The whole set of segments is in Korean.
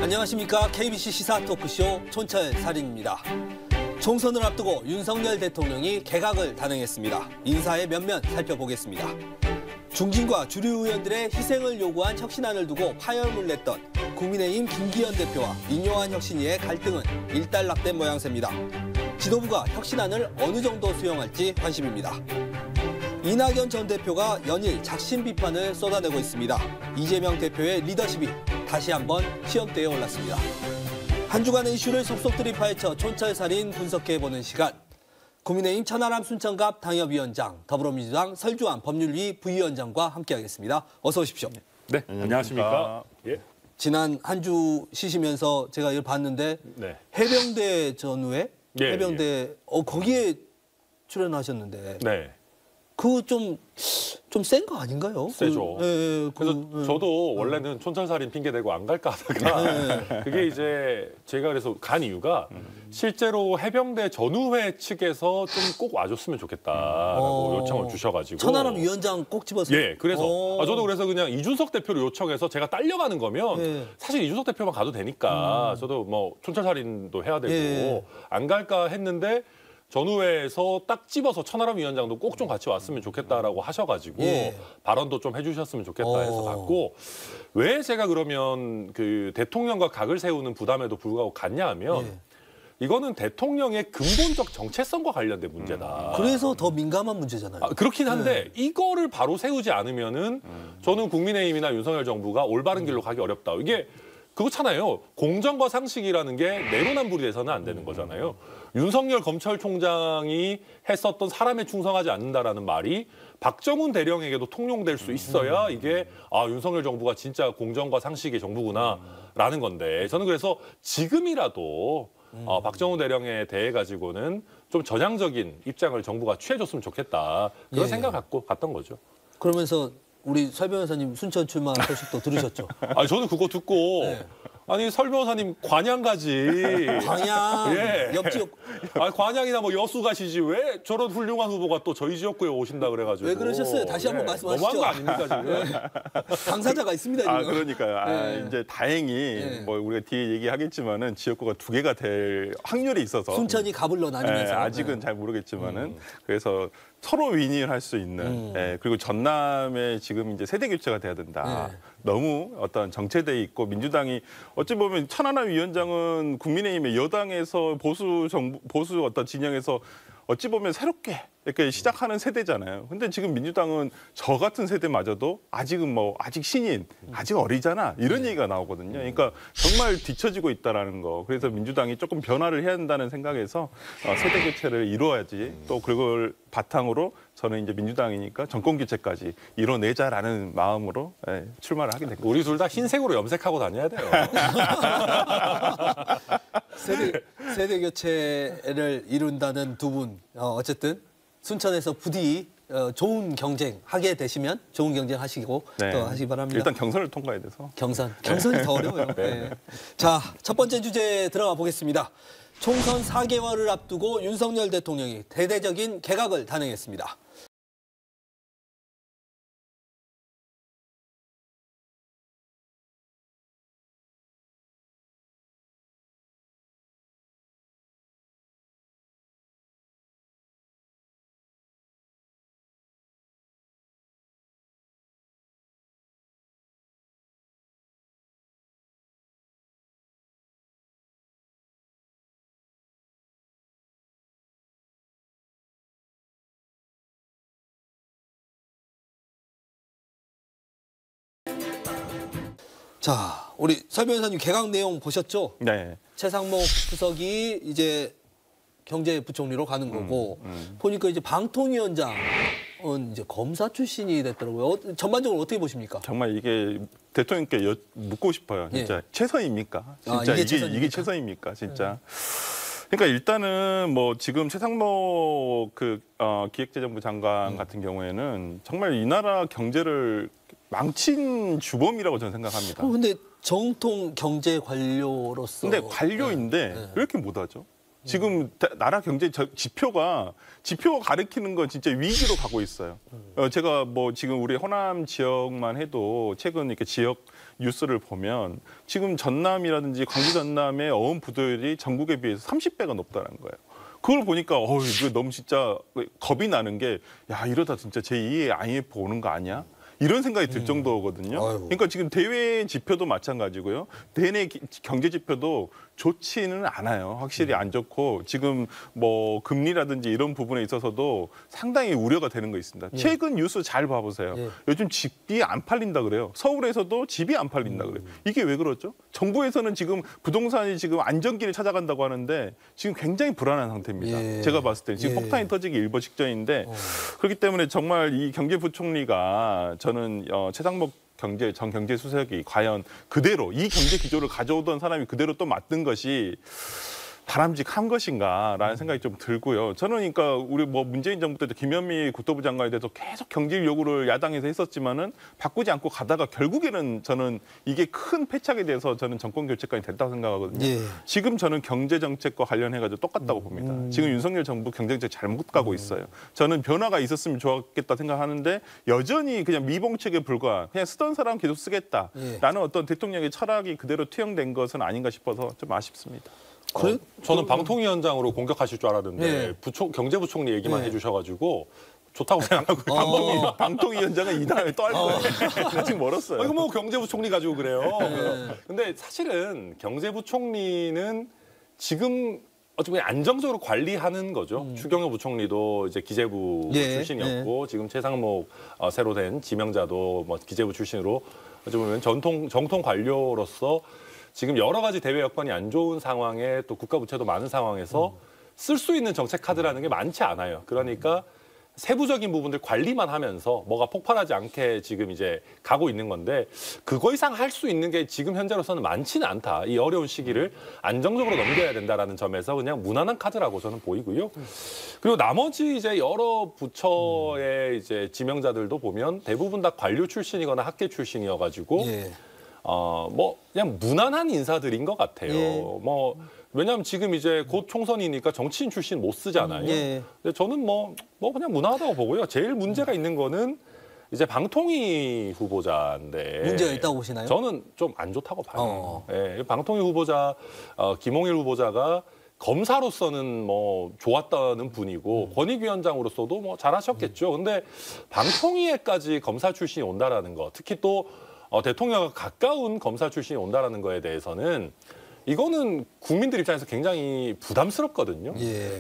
안녕하십니까. KBC 시사 토크쇼 촌철살인입니다. 총선을 앞두고 윤석열 대통령이 개각을 단행했습니다. 인사의 면면 살펴보겠습니다. 중진과 주류 의원들의 희생을 요구한 혁신안을 두고 파열음을 냈던 국민의힘 김기현 대표와 민요한 혁신위의 갈등은 일단락된 모양새입니다. 지도부가 혁신안을 어느 정도 수용할지 관심입니다. 이낙연 전 대표가 연일 작심 비판을 쏟아내고 있습니다. 이재명 대표의 리더십이 다시 한번 시험대에 올랐습니다. 한 주간의 이슈를 속속들이 파헤쳐 촌철살인 분석해보는 시간. 국민의힘 천하람 순천갑 당협위원장, 더불어민주당 설주환 법률위 부위원장과 함께하겠습니다. 어서 오십시오. 네, 안녕하십니까. 예. 지난 한 주 쉬시면서 제가 이걸 봤는데 네. 해병대 전후에 예, 해병대 거기에 출연하셨는데 네. 그거 좀 센 거 아닌가요? 세죠. 그래서 저도 원래는 촌철살인 핑계대고 안 갈까 하다가 그게 이제 제가 그래서 간 이유가 실제로 해병대 전후회 측에서 좀 꼭 와줬으면 좋겠다라고 요청을 주셔가지고 천하람 위원장 꼭 집어서. 예, 그래서 저도 그래서 그냥 이준석 대표를 요청해서 제가 딸려가는 거면 사실 이준석 대표만 가도 되니까 저도 뭐 촌철살인도 해야 되고 안 갈까 했는데 전후회에서 딱 집어서 천하람 위원장도 꼭 좀 같이 왔으면 좋겠다라고 하셔가지고 발언도 좀 해주셨으면 좋겠다 해서 갔고, 왜 제가 그러면 그 대통령과 각을 세우는 부담에도 불구하고 갔냐 하면 이거는 대통령의 근본적 정체성과 관련된 문제다. 그래서 더 민감한 문제잖아요. 그렇긴 한데 이거를 바로 세우지 않으면은 저는 국민의힘이나 윤석열 정부가 올바른 길로 가기 어렵다. 이게 그렇잖아요. 공정과 상식이라는 게 내로남불이 돼서는 안 되는 거잖아요. 윤석열 검찰총장이 했었던 사람에 충성하지 않는다라는 말이 박정훈 대령에게도 통용될 수 있어야 이게 윤석열 정부가 진짜 공정과 상식의 정부구나라는 건데, 저는 그래서 지금이라도 박정훈 대령에 대해 가지고는 좀 전향적인 입장을 정부가 취해줬으면 좋겠다. 그런 생각 갖고 갔던 거죠. 그러면서 우리 설 변호사님 순천 출마 소식도 들으셨죠? 저는 그거 듣고 아니 설 변호사님 관양 가지. 관양. 예. 옆 지역. 관양이나 뭐 여수 가시지 왜 저런 훌륭한 후보가 또 저희 지역구에 오신다 그래가지고. 왜 그러셨어요? 다시 한번 말씀하시죠. 너무한 거 아닙니까 지금? 당사자가 있습니다 지금. 그러니까요. 이제 다행히 뭐 우리가 뒤에 얘기하겠지만은 지역구가 2개가 될 확률이 있어서 순천이 갑을러 나뉘면서 아직은 잘 모르겠지만은 그래서 서로 윈윈할 수 있는 그리고 전남에 지금 이제 세대 교체가 돼야 된다. 너무 어떤 정체돼 있고 민주당이 어찌 보면 천하람 위원장은 국민의힘의 여당에서 보수 어떤 진영에서 어찌 보면 새롭게 이렇게 시작하는 세대잖아요. 근데 지금 민주당은 저 같은 세대마저도 아직은 아직 신인, 아직 어리잖아 이런 얘기가 나오거든요. 그러니까 정말 뒤처지고 있다라는 거. 그래서 민주당이 조금 변화를 해야 한다는 생각에서 세대 교체를 이루어야지. 또 그걸 바탕으로 저는 이제 민주당이니까 정권 교체까지 이뤄내자라는 마음으로 출마를 하게 된 거죠. 우리 둘 다 흰색으로 염색하고 다녀야 돼요. 세대 교체를 이룬다는 두 분, 어쨌든 순천에서 부디 좋은 경쟁 하게 되시면 좋은 경쟁 하시고 또 하시기 바랍니다. 일단 경선을 통과해야 돼서. 경선이 더 어려워요. 자, 첫 번째 주제 들어가 보겠습니다. 총선 4개월을 앞두고 윤석열 대통령이 대대적인 개각을 단행했습니다. 자, 우리 설 변호사님 개각 내용 보셨죠? 네. 최상목 수석이 이제 경제부총리로 가는 거고 보니까 이제 방통위원장은 이제 검사 출신이 됐더라고요. 전반적으로 어떻게 보십니까? 정말 이게 대통령께 묻고 싶어요. 진짜 최선입니까? 진짜 이게 최선입니까? 진짜. 그러니까 일단은 뭐 지금 최상목 기획재정부 장관 같은 경우에는 정말 이 나라 경제를 망친 주범이라고 저는 생각합니다. 근데 정통 경제 관료로서. 근데 관료인데 왜 이렇게 못하죠? 지금 나라 경제 지표가 가리키는 건 진짜 위기로 가고 있어요. 제가 뭐 지금 우리 호남 지역만 해도 최근 이렇게 지역 뉴스를 보면 지금 전남이라든지 광주 전남의 어원 부도율이 전국에 비해서 30배가 높다는 거예요. 그걸 보니까 이거 너무 진짜 겁이 나는 게 야 이러다 진짜 제2의 IMF 오는 거 아니야? 이런 생각이 들 정도거든요. 그러니까 지금 대외 지표도 마찬가지고요. 대내 경제 지표도 좋지는 않아요. 확실히 안 좋고 지금 뭐 금리라든지 이런 부분에 있어서도 상당히 우려가 되는 거 있습니다. 최근 뉴스 잘 봐보세요. 요즘 집이 안 팔린다 그래요. 서울에서도 집이 안 팔린다 그래요. 이게 왜 그러죠? 정부에서는 지금 부동산이 지금 안정기를 찾아간다고 하는데 지금 굉장히 불안한 상태입니다. 제가 봤을 때 지금 폭탄이 터지기 일보 직전인데 그렇기 때문에 정말 이 경제부총리가 저는 최상목 전 경제수석이 과연 그대로 이 경제 기조를 가져오던 사람이 그대로 또 맡은 것이 바람직한 것인가라는 생각이 좀 들고요. 저는 그러니까 우리 뭐 문재인 정부 때도 김현미 국토부 장관에 대해서 계속 경질 요구를 야당에서 했었지만은 바꾸지 않고 가다가 결국에는 저는 이게 큰 패착에 대해서 저는 정권 교체까지 됐다고 생각하거든요. 지금 저는 경제 정책과 관련해가지고 똑같다고 봅니다. 지금 윤석열 정부 경제 정책 잘못 가고 있어요. 저는 변화가 있었으면 좋았겠다 생각하는데 여전히 그냥 미봉책에 불과한 그냥 쓰던 사람 계속 쓰겠다라는 어떤 대통령의 철학이 그대로 투영된 것은 아닌가 싶어서 좀 아쉽습니다. 저는 방통위원장으로 공격하실 줄 알았는데 경제부총리 얘기만 해주셔가지고 좋다고 생각하고 방통위원장은 이 다음에 또 할 거예요. 아직 멀었어요. 이거 뭐 경제부총리 가지고 그래요. 근데 사실은 경제부총리는 지금 어쩌면 안정적으로 관리하는 거죠. 추경호 부총리도 이제 기재부 출신이었고 지금 최상목 새로 된 지명자도 뭐 기재부 출신으로 어쩌면 정통 관료로서 지금 여러 가지 대외 여건이 안 좋은 상황에 또 국가 부채도 많은 상황에서 쓸 수 있는 정책 카드라는 게 많지 않아요. 그러니까 세부적인 부분들 관리만 하면서 뭐가 폭발하지 않게 지금 이제 가고 있는 건데 그거 이상 할 수 있는 게 지금 현재로서는 많지는 않다. 이 어려운 시기를 안정적으로 넘겨야 된다라는 점에서 그냥 무난한 카드라고 저는 보이고요. 그리고 나머지 이제 여러 부처의 이제 지명자들도 보면 대부분 다 관료 출신이거나 학계 출신이어가지고 뭐 그냥 무난한 인사들인 것 같아요. 뭐 왜냐하면 지금 이제 곧 총선이니까 정치인 출신 못 쓰잖아요. 근데 저는 뭐 그냥 무난하다고 보고요. 제일 문제가 있는 거는 이제 방통위 후보자인데 문제가 있다고 보시나요? 저는 좀 안 좋다고 봐요. 방통위 후보자 김홍일 후보자가 검사로서는 뭐 좋았다는 분이고 권익위원장으로서도 뭐 잘하셨겠죠. 근데 방통위에까지 검사 출신이 온다라는 거, 특히 또 대통령과 가까운 검사 출신이 온다라는 거에 대해서는 이거는 국민들 입장에서 굉장히 부담스럽거든요.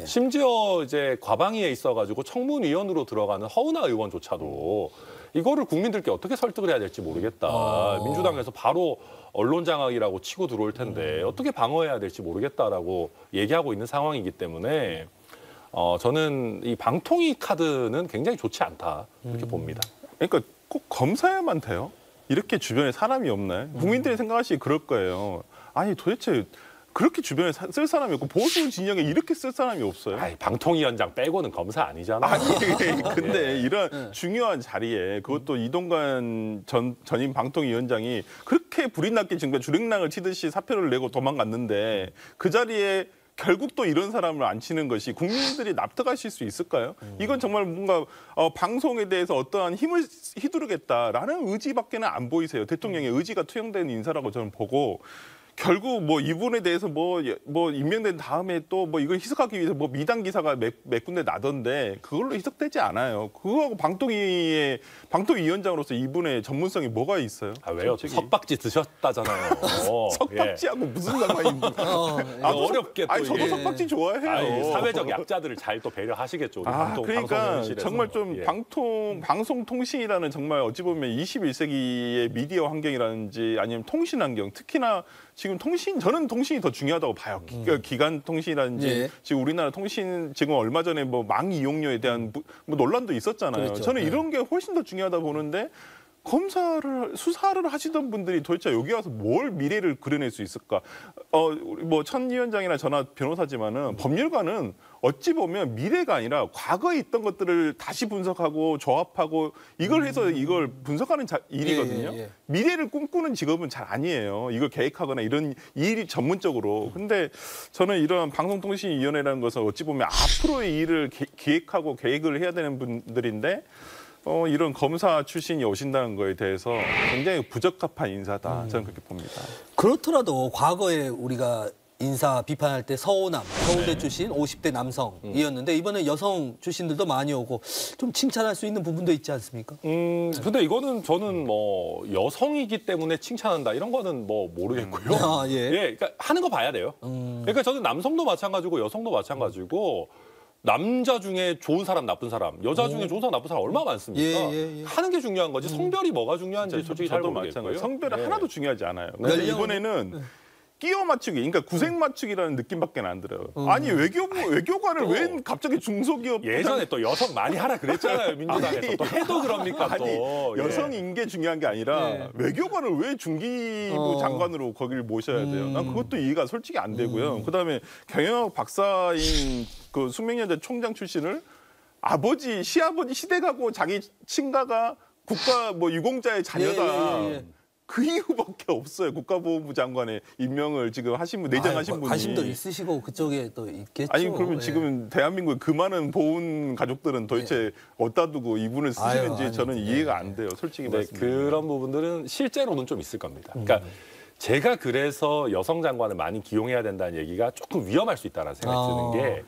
심지어 이제 과방위에 있어가지고 청문위원으로 들어가는 허은하 의원조차도 이거를 국민들께 어떻게 설득을 해야 될지 모르겠다. 민주당에서 바로 언론 장악이라고 치고 들어올 텐데 어떻게 방어해야 될지 모르겠다라고 얘기하고 있는 상황이기 때문에 저는 이 방통위 카드는 굉장히 좋지 않다 이렇게 봅니다. 그러니까 꼭 검사야만 돼요? 이렇게 주변에 사람이 없나요? 국민들이 생각하시기 그럴 거예요. 아니 도대체 그렇게 주변에 쓸 사람이 없고 보수 진영에 이렇게 쓸 사람이 없어요. 방통위원장 빼고는 검사 아니잖아. 아니 근데 이런 중요한 자리에 그것도 이동관 전임 방통위원장이 그렇게 불이 났게 지금 주랭랑을 치듯이 사표를 내고 도망갔는데 그 자리에 결국 또 이런 사람을 앉히는 것이 국민들이 납득하실 수 있을까요? 이건 정말 뭔가 방송에 대해서 어떠한 힘을 휘두르겠다라는 의지밖에는 안 보이세요. 대통령의 의지가 투영된 인사라고 저는 보고 결국 뭐 이분에 대해서 뭐 임명된 다음에 또 뭐 이걸 희석하기 위해서 뭐 미당 기사가 몇 군데 나던데 그걸로 희석되지 않아요. 그거하고 방통위원장으로서 이분의 전문성이 뭐가 있어요? 왜요? 솔직히. 석박지 드셨다잖아요. 석박지하고 무슨 상관입니까? 어렵게 또 저도 석박지 좋아해요. 사회적 약자들을 잘 또 배려하시겠죠. 우리 그러니까 정말 좀 방송통신이라는 정말 어찌 보면 21세기의 미디어 환경이라든지 아니면 통신 환경, 특히나 지금 저는 통신이 더 중요하다고 봐요. 기관 통신이라든지 지금 우리나라 통신 지금 얼마 전에 뭐 망 이용료에 대한 뭐 논란도 있었잖아요. 저는 이런 게 훨씬 더 중요하다 보는데 수사를 하시던 분들이 도대체 여기 와서 뭘 미래를 그려낼 수 있을까? 뭐 천 위원장이나 저나 변호사지만은 법률가는 어찌 보면 미래가 아니라 과거에 있던 것들을 다시 분석하고 조합하고 이걸 해서 이걸 분석하는 일이거든요. 예. 미래를 꿈꾸는 직업은 잘 아니에요. 이걸 계획하거나 이런 일이 전문적으로. 근데 저는 이런 방송통신위원회라는 것은 어찌 보면 앞으로의 일을 기획하고 계획을 해야 되는 분들인데 이런 검사 출신이 오신다는 거에 대해서 굉장히 부적합한 인사다. 저는 그렇게 봅니다. 그렇더라도 과거에 우리가 인사 비판할 때 서우남, 서울대 출신 50대 남성이었는데 이번에 여성 출신들도 많이 오고 좀 칭찬할 수 있는 부분도 있지 않습니까? 근데 이거는 저는 뭐 여성이기 때문에 칭찬한다 이런 거는 뭐 모르겠고요. 예. 그러니까 하는 거 봐야 돼요. 그러니까 저는 남성도 마찬가지고 여성도 마찬가지고 남자 중에 좋은 사람, 나쁜 사람, 여자 중에 좋은 사람, 나쁜 사람 얼마나 많습니까? 예. 하는 게 중요한 거지 성별이 뭐가 중요한지 솔직히 잘 모르겠고요. 성별은 예. 하나도 중요하지 않아요. 근데 이번에는 끼워 맞추기, 그러니까 구색 맞추기라는 느낌밖에 안 들어요. 아니 외교관을 왜 갑자기 중소기업 예전에 또 여성 많이 하라 그랬잖아요. 민주당에서 또 해도 그럽니까 아니, 또. 여성인 게 중요한 게 아니라 외교관을 왜 중기부 장관으로 거기를 모셔야 돼요? 난 그것도 이해가 솔직히 안 되고요. 그다음에 경영학 박사인 그 숙명여대 총장 출신을 시아버지 시댁하고 자기 친가가 국가 뭐 유공자의 자녀다. 예. 그 이유밖에 없어요. 국가보훈부 장관의 임명을 지금 내정하신 분이. 관심도 있으시고 그쪽에 또 있겠죠. 아니 그러면 지금 대한민국의 그 많은 보훈 가족들은 도대체 어디다 두고 이분을 쓰시는지 저는 이해가 안 돼요. 솔직히 말씀드리면. 그런 부분들은 실제로는 좀 있을 겁니다. 그러니까 제가 그래서 여성 장관을 많이 기용해야 된다는 얘기가 조금 위험할 수 있다는 생각이 드는 게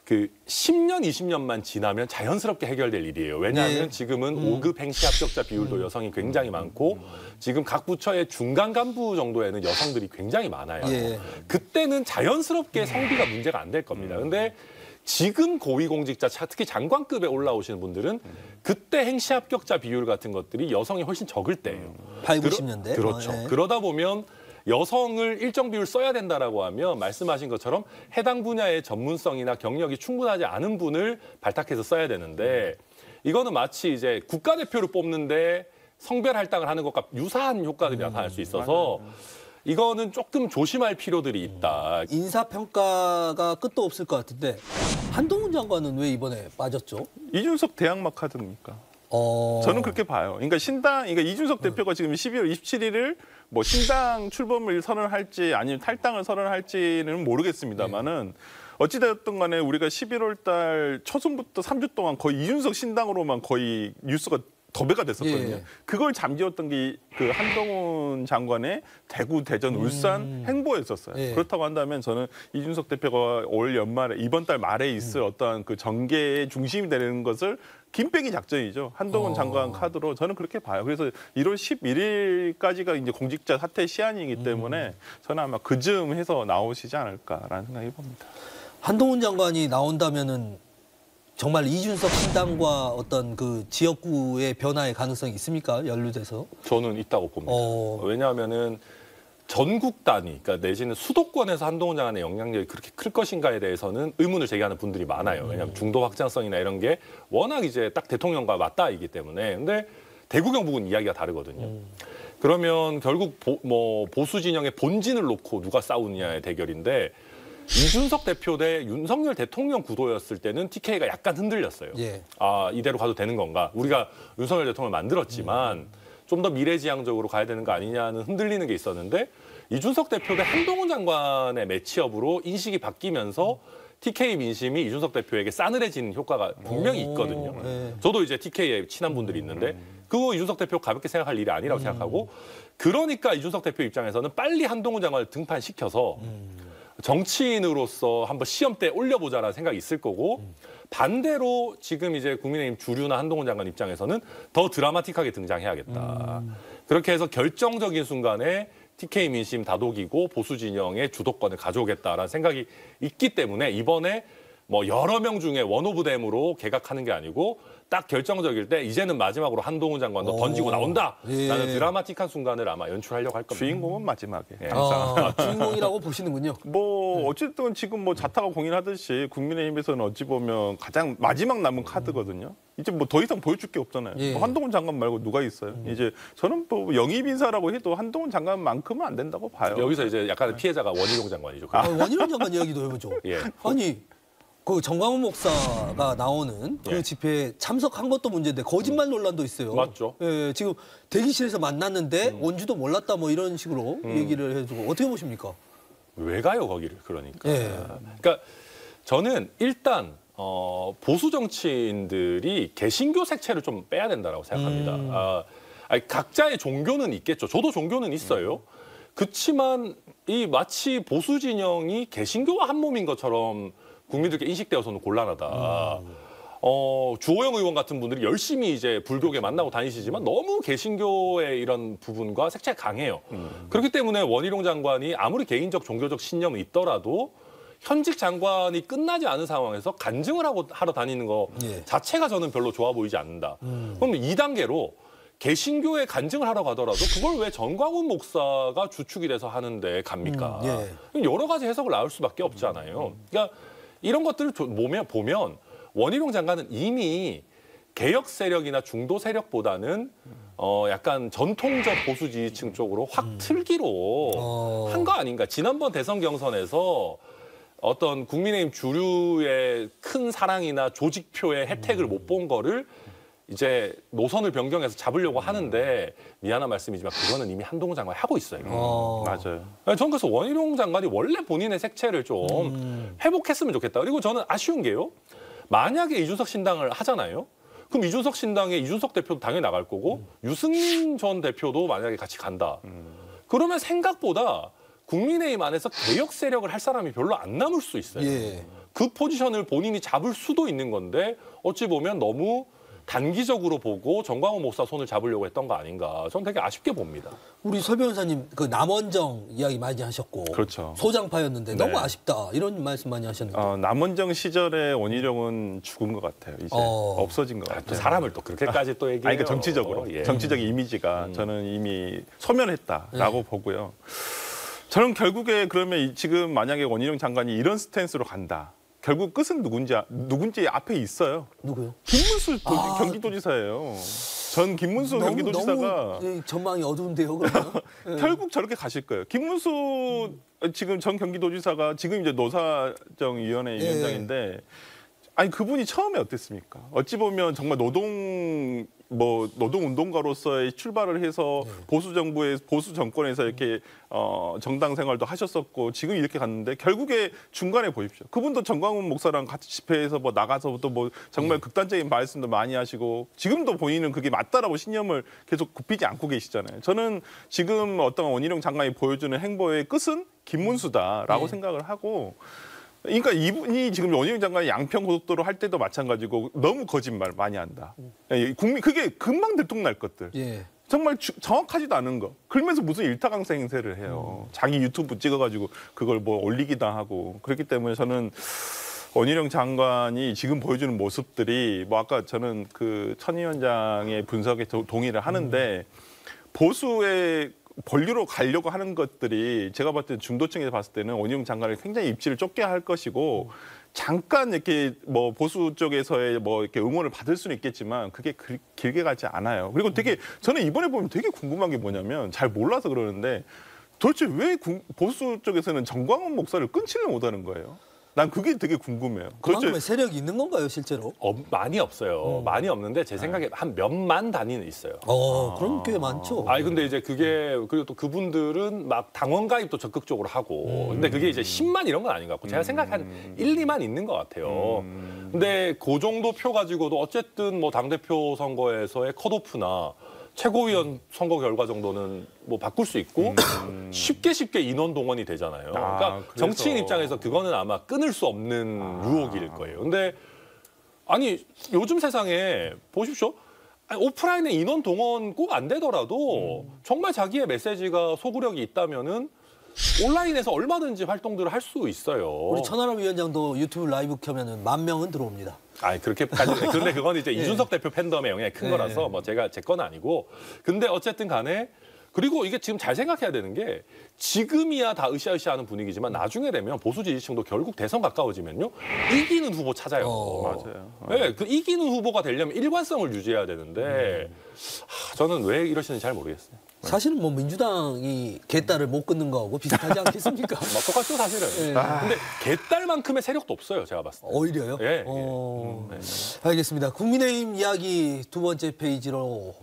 그 10년, 20년만 지나면 자연스럽게 해결될 일이에요. 왜냐하면 지금은 5급 행시 합격자 비율도 여성이 굉장히 많고 지금 각 부처의 중간 간부 정도에는 여성들이 굉장히 많아요. 예. 그때는 자연스럽게 성비가 문제가 안 될 겁니다. 근데 지금 고위공직자, 특히 장관급에 올라오시는 분들은 그때 행시 합격자 비율 같은 것들이 여성이 훨씬 적을 때예요. 8, 90년대. 그렇죠. 예. 그러다 보면 여성을 일정 비율 써야 된다라고 하면 말씀하신 것처럼 해당 분야의 전문성이나 경력이 충분하지 않은 분을 발탁해서 써야 되는데 이거는 마치 이제 국가대표를 뽑는데 성별 할당을 하는 것과 유사한 효과들이 나타날 수 있어서 이거는 조금 조심할 필요들이 있다. 인사평가가 끝도 없을 것 같은데 한동훈 장관은 왜 이번에 빠졌죠? 이준석 대항마 카드입니까? 저는 그렇게 봐요. 그러니까 이준석 대표가 지금 12월 27일을 뭐 신당 출범을 선언할지 아니면 탈당을 선언할지는 모르겠습니다만은 어찌되었든 간에 우리가 11월 달 초순부터 3주 동안 거의 이준석 신당으로만 거의 뉴스가 도배가 됐었거든요. 그걸 잠재웠던 게 그 한동훈 장관의 대구, 대전, 울산 행보였었어요. 그렇다고 한다면 저는 이준석 대표가 올 연말에 이번 달 말에 있을 어떠한 그 전개의 중심이 되는 것을 김빼기 작전이죠. 한동훈 장관 카드로 저는 그렇게 봐요. 그래서 1월 11일까지가 이제 공직자 사퇴 시한이기 때문에 저는 아마 그쯤 해서 나오시지 않을까라는 생각이 봅니다. 한동훈 장관이 나온다면은 정말 이준석 신당과 어떤 그 지역구의 변화의 가능성이 있습니까? 연루돼서? 저는 있다고 봅니다. 왜냐하면은 전국 단위, 그러니까 내지는 수도권에서 한동훈 장관의 영향력이 그렇게 클 것인가에 대해서는 의문을 제기하는 분들이 많아요. 왜냐하면 중도 확장성이나 이런 게 워낙 이제 딱 대통령과 맞닿이기 때문에. 근데 대구 경북은 이야기가 다르거든요. 그러면 결국 보수 진영의 본진을 놓고 누가 싸우느냐의 대결인데 이준석 대표 대 윤석열 대통령 구도였을 때는 TK가 약간 흔들렸어요. 이대로 가도 되는 건가? 우리가 윤석열 대통령을 만들었지만 좀 더 미래지향적으로 가야 되는 거 아니냐는 흔들리는 게 있었는데 이준석 대표 대 한동훈 장관의 매치업으로 인식이 바뀌면서 TK 민심이 이준석 대표에게 싸늘해지는 효과가 분명히 있거든요. 저도 이제 TK에 친한 분들이 있는데 그거 이준석 대표 가볍게 생각할 일이 아니라고 생각하고 그러니까 이준석 대표 입장에서는 빨리 한동훈 장관을 등판시켜서 정치인으로서 한번 시험대에 올려보자라는 생각이 있을 거고 반대로 지금 이제 국민의힘 주류나 한동훈 장관 입장에서는 더 드라마틱하게 등장해야겠다. 그렇게 해서 결정적인 순간에 TK 민심 다독이고 보수 진영의 주도권을 가져오겠다라는 생각이 있기 때문에 이번에 뭐 여러 명 중에 원오브댐으로 개각하는 게 아니고 딱 결정적일 때 이제는 마지막으로 한동훈 장관도 던지고 나온다라는 예. 드라마틱한 순간을 아마 연출하려고 할 겁니다. 주인공은 마지막에. 예. 주인공이라고 보시는군요. 뭐 어쨌든 지금 뭐 자타가 공인하듯이 국민의힘에서는 어찌 보면 가장 마지막 남은 카드거든요. 이제 뭐 더 이상 보여줄 게 없잖아요. 예. 뭐 한동훈 장관 말고 누가 있어요? 이제 저는 뭐 영입 인사라고 해도 한동훈 장관만큼은 안 된다고 봐요. 여기서 이제 약간의 피해자가 원희룡 장관이죠. 원희룡 장관 이야기도 해보죠. 예. 아니 그 정광훈 목사가 나오는 그 예. 집회에 참석한 것도 문제인데 거짓말 논란도 있어요. 맞죠. 예, 지금 대기실에서 만났는데 온지도 몰랐다 뭐 이런 식으로 얘기를 해주고 어떻게 보십니까? 왜 가요 거기를 그러니까. 예. 그러니까 저는 일단 보수 정치인들이 개신교 색채를 좀 빼야 된다라고 생각합니다. 아니, 각자의 종교는 있겠죠. 저도 종교는 있어요. 그렇지만 이 마치 보수 진영이 개신교와 한 몸인 것처럼 국민들께 인식되어서는 곤란하다. 주호영 의원 같은 분들이 열심히 이제 불교계 만나고 다니시지만 너무 개신교의 이런 부분과 색채가 강해요. 그렇기 때문에 원희룡 장관이 아무리 개인적 종교적 신념이 있더라도 현직 장관이 끝나지 않은 상황에서 간증을 하러 다니는 거 예. 자체가 저는 별로 좋아 보이지 않는다. 그럼 2단계로 개신교에 간증을 하러 가더라도 그걸 왜 정광훈 목사가 주축이 돼서 하는데 갑니까? 예. 여러 가지 해석을 나올 수밖에 없잖아요. 그러니까 이런 것들을 보면 원희룡 장관은 이미 개혁 세력이나 중도 세력보다는 약간 전통적 보수 지지층 쪽으로 확 틀기로 한 거 아닌가. 지난번 대선 경선에서 어떤 국민의힘 주류의 큰 사랑이나 조직표의 혜택을 못 본 거를 이제 노선을 변경해서 잡으려고 하는데 미안한 말씀이지만 그거는 이미 한동훈 장관이 하고 있어요. 맞아요. 저는 그래서 원희룡 장관이 원래 본인의 색채를 좀 회복했으면 좋겠다. 그리고 저는 아쉬운 게요. 만약에 이준석 신당을 하잖아요. 그럼 이준석 신당에 이준석 대표도 당연히 나갈 거고 유승민 전 대표도 만약에 같이 간다. 그러면 생각보다 국민의힘 안에서 개혁 세력을 할 사람이 별로 안 남을 수 있어요. 예. 그 포지션을 본인이 잡을 수도 있는 건데 어찌 보면 너무 단기적으로 보고 정광훈 목사 손을 잡으려고 했던 거 아닌가. 저는 되게 아쉽게 봅니다. 우리 서 변호사님 그 남원정 이야기 많이 하셨고 그렇죠. 소장파였는데 네. 너무 아쉽다 이런 말씀 많이 하셨는데 남원정 시절에 원희룡은 죽은 것 같아요. 이제 없어진 것 또 같아요. 사람을 또 그렇게까지 또 얘기해요. 아니, 그러니까 정치적으로, 예. 정치적인 이미지가 저는 이미 소멸했다라고 보고요. 저는 결국에 그러면 지금 만약에 원희룡 장관이 이런 스탠스로 간다. 결국 끝은 누군지 앞에 있어요. 누구요? 김문수 경기도지사예요. 전 김문수 경기도지사가 너무 전망이 어두운데요, 그러면? 결국 저렇게 가실 거예요. 김문수 지금 전 경기도지사가 지금 이제 노사정위원회 위원장인데 아니 그분이 처음에 어땠습니까? 어찌 보면 정말 노동운동가로서의 출발을 해서 보수 정권에서 이렇게 정당 생활도 하셨었고 지금 이렇게 갔는데 결국에 중간에 보십시오. 그분도 정광훈 목사랑 같이 집회에서 뭐 나가서부터 뭐 정말 극단적인 말씀도 많이 하시고 지금도 본인은 그게 맞다라고 신념을 계속 굽히지 않고 계시잖아요. 저는 지금 어떤 원희룡 장관이 보여주는 행보의 끝은 김문수다라고 생각을 하고. 그러니까 이분이 지금 원희룡 장관이 양평고속도로 할 때도 마찬가지고 너무 거짓말 많이 한다. 그게 금방 들통날 것들. 예. 정말 정확하지도 않은 거. 그러면서 무슨 일타강사 행세를 해요. 자기 유튜브 찍어가지고 그걸 뭐 올리기도 하고. 그렇기 때문에 저는 원희룡 장관이 지금 보여주는 모습들이 뭐 아까 저는 그 천 위원장의 분석에 동의를 하는데 보수의 권리로 가려고 하는 것들이 제가 봤을 때 중도층에서 봤을 때는 원희룡 장관을 굉장히 입지를 좁게 할 것이고 잠깐 이렇게 뭐 보수 쪽에서의 뭐 이렇게 응원을 받을 수는 있겠지만 그게 길게 가지 않아요. 그리고 되게 저는 이번에 보면 되게 궁금한 게 뭐냐면 잘 몰라서 그러는데 도대체 왜 보수 쪽에서는 정광훈 목사를 끊지를 못하는 거예요? 난 그게 되게 궁금해요. 그만큼의 세력이 있는 건가요, 실제로? 많이 없어요. 많이 없는데 제 생각에 한 몇만 단위는 있어요. 그럼 꽤 많죠. 아니 근데 이제 그게 그리고 또 그분들은 막 당원 가입도 적극적으로 하고 근데 그게 이제 10만 이런 건 아닌 것 같고 제가 생각에 한 1, 2만 있는 것 같아요. 근데 그 정도 표 가지고도 어쨌든 뭐 당대표 선거에서의 컷오프나 최고위원 선거 결과 정도는 뭐 바꿀 수 있고 쉽게 인원 동원이 되잖아요. 그러니까 그래서. 정치인 입장에서 그거는 아마 끊을 수 없는 유혹일 거예요. 근데 아니 요즘 세상에 보십시오. 아니, 오프라인에 인원 동원 꼭 안 되더라도 정말 자기의 메시지가 소구력이 있다면은 온라인에서 얼마든지 활동들을 할 수 있어요. 우리 천하람 위원장도 유튜브 라이브 켜면은 10,000명은 들어옵니다. 아니 그렇게까지 근데 그건 이제 이준석 대표 팬덤의 영향이 큰 거라서 뭐 제 건 아니고 근데 어쨌든 간에 그리고 이게 지금 잘 생각해야 되는 게 지금이야 다 으쌰으쌰하는 분위기지만 나중에 되면 보수 지지층도 결국 대선 가까워지면요 이기는 후보 찾아요. 맞아요. 네, 그 이기는 후보가 되려면 일관성을 유지해야 되는데 저는 왜 이러시는지 잘 모르겠어요. 사실은 뭐 민주당이 개딸을 못 끊는 거하고 비슷하지 않겠습니까? 뭐 똑같죠 사실은. 근데 개딸만큼의 세력도 없어요 제가 봤을 때. 오히려요? 예, 알겠습니다. 국민의힘 이야기 두 번째 페이지로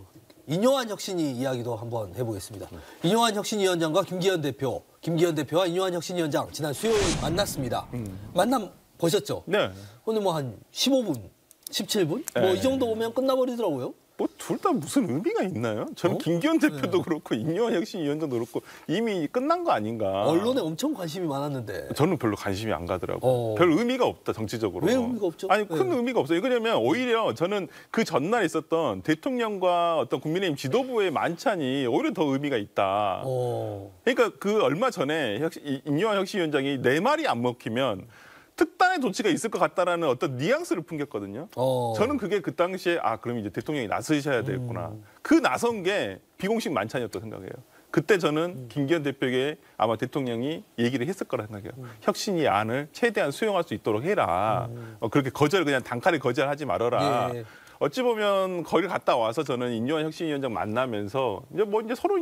인요한 혁신위 이야기도 한번 해보겠습니다. 인요한 혁신위원장과 김기현 대표와 인요한 혁신위원장 지난 수요일 만났습니다. 만남 보셨죠? 네. 오늘 뭐 한 15분, 17분? 뭐 이 정도 오면 끝나버리더라고요. 뭐 둘 다 무슨 의미가 있나요? 저는 김기현 대표도 그렇고 인요한 혁신위원장도 그렇고 이미 끝난 거 아닌가. 언론에 엄청 관심이 많았는데. 저는 별로 관심이 안 가더라고요. 별 의미가 없다 정치적으로. 왜 의미가 없죠? 아니 큰 네. 의미가 없어요. 왜냐면 오히려 저는 그 전날 있었던 대통령과 어떤 국민의힘 지도부의 만찬이 오히려 더 의미가 있다. 그러니까 그 얼마 전에 인요한 혁신위원장이 내 말이 안 먹히면 특단의 조치가 있을 것 같다라는 어떤 뉘앙스를 풍겼거든요. 저는 그게 그 당시에 그럼 이제 대통령이 나서셔야 되겠구나. 그 나선 게 비공식 만찬이었다고 생각해요. 그때 저는 김기현 대표에게 아마 대통령이 얘기를 했을 거라 생각해요. 혁신이 안을 최대한 수용할 수 있도록 해라. 그렇게 그냥 단칼에 거절하지 말아라. 예. 어찌 보면 거기를 갔다 와서 저는 인요한 혁신위원장 만나면서 이제 서로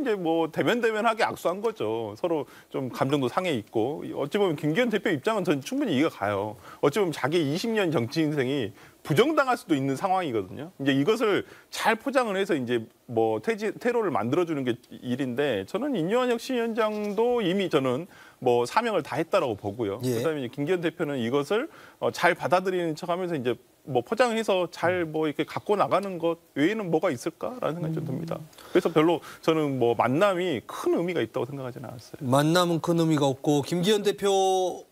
대면대면하게 악수한 거죠. 서로 좀 감정도 상해 있고 어찌 보면 김기현 대표 입장은 저는 충분히 이해가 가요. 어찌 보면 자기 20년 정치 인생이 부정당할 수도 있는 상황이거든요. 이제 이것을 잘 포장을 해서 이제 테러를 만들어주는 게 일인데 저는 인요한 혁신위원장도 이미 저는 사명을 다 했다라고 보고요. 예. 그다음에 김기현 대표는 이것을 잘 받아들이는 척하면서 이제 포장해서 잘 이렇게 갖고 나가는 것 외에는 뭐가 있을까라는 생각이 좀 듭니다. 그래서 별로 저는 만남이 큰 의미가 있다고 생각하지는 않았어요. 만남은 큰 의미가 없고 김기현 대표도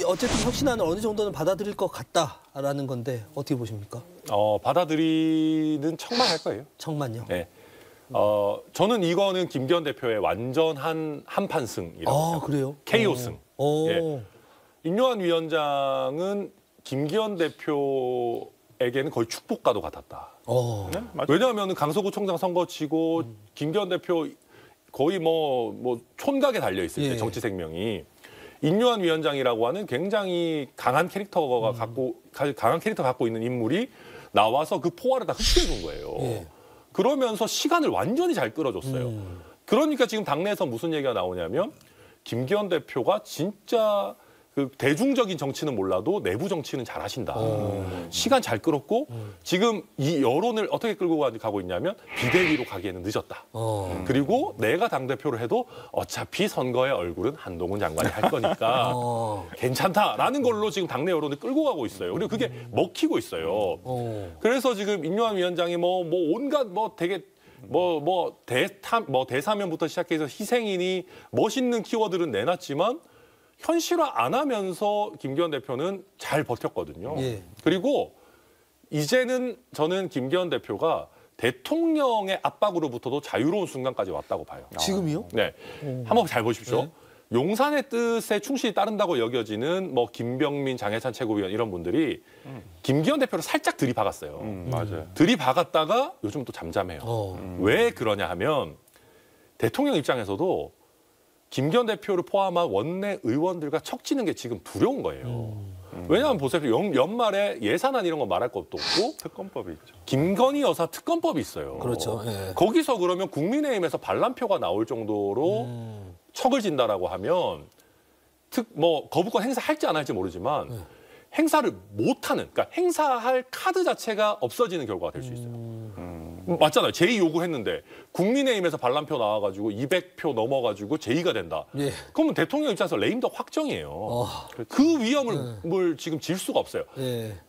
어쨌든 혁신안을 어느 정도는 받아들일 것 같다라는 건데 어떻게 보십니까? 받아들이는 척만 할 거예요. 척만요. 네. 저는 이거는 김기현 대표의 완전한 한판승이라고 생각합니다. 그래요? KO 승. 예. 인요한 위원장은 김기현 대표에게는 거의 축복과도 같았다. 네? 맞아요. 왜냐하면 강서구청장 선거 치고 김기현 대표 거의 촌각에 달려 있을 때 정치 생명이 인요한 위원장이라고 하는 굉장히 강한 캐릭터 갖고 있는 인물이 나와서 그 포화를 다 흡수해 준 거예요. 그러면서 시간을 완전히 잘 끌어줬어요. 그러니까 지금 당내에서 무슨 얘기가 나오냐면 김기현 대표가 진짜 그 대중적인 정치는 몰라도 내부 정치는 잘하신다. 시간 잘 끌었고 지금 이 여론을 어떻게 끌고 가고 있냐면 비대위로 가기에는 늦었다. 그리고 내가 당대표를 해도 어차피 선거의 얼굴은 한동훈 장관이 할 거니까 괜찮다라는 걸로 지금 당내 여론을 끌고 가고 있어요. 그리고 그게 먹히고 있어요. 그래서 지금 인요한 위원장이 온갖 되게 대사면부터 시작해서 희생이니 멋있는 키워드는 내놨지만 현실화 안 하면서 김기현 대표는 잘 버텼거든요. 그리고 이제는 저는 김기현 대표가 대통령의 압박으로부터도 자유로운 순간까지 왔다고 봐요. 지금이요? 네, 한번 잘 보십시오. 용산의 뜻에 충실히 따른다고 여겨지는 김병민, 장해찬 최고위원 이런 분들이 김기현 대표를 살짝 들이박았어요. 맞아요. 들이박았다가 요즘 또 잠잠해요. 왜 그러냐 하면 대통령 입장에서도 김기현 대표를 포함한 원내 의원들과 척지는 게 지금 두려운 거예요. 왜냐하면 보세요. 연말에 예산안 이런 거 말할 것도 없고 특검법이 있죠. 김건희 여사 특검법이 있어요. 그렇죠. 거기서 그러면 국민의힘에서 반란표가 나올 정도로 척을 진다라고 하면 거부권 행사할지 안 할지 모르지만 행사를 못하는, 그러니까 행사할 카드 자체가 없어지는 결과가 될 수 있어요. 맞잖아요. 제2 요구했는데 국민의힘에서 반란표 나와가지고 200표 넘어가지고 제2가 된다. 그러면 대통령 입장에서 레임덕 확정이에요. 그 위험을 지금 질 수가 없어요.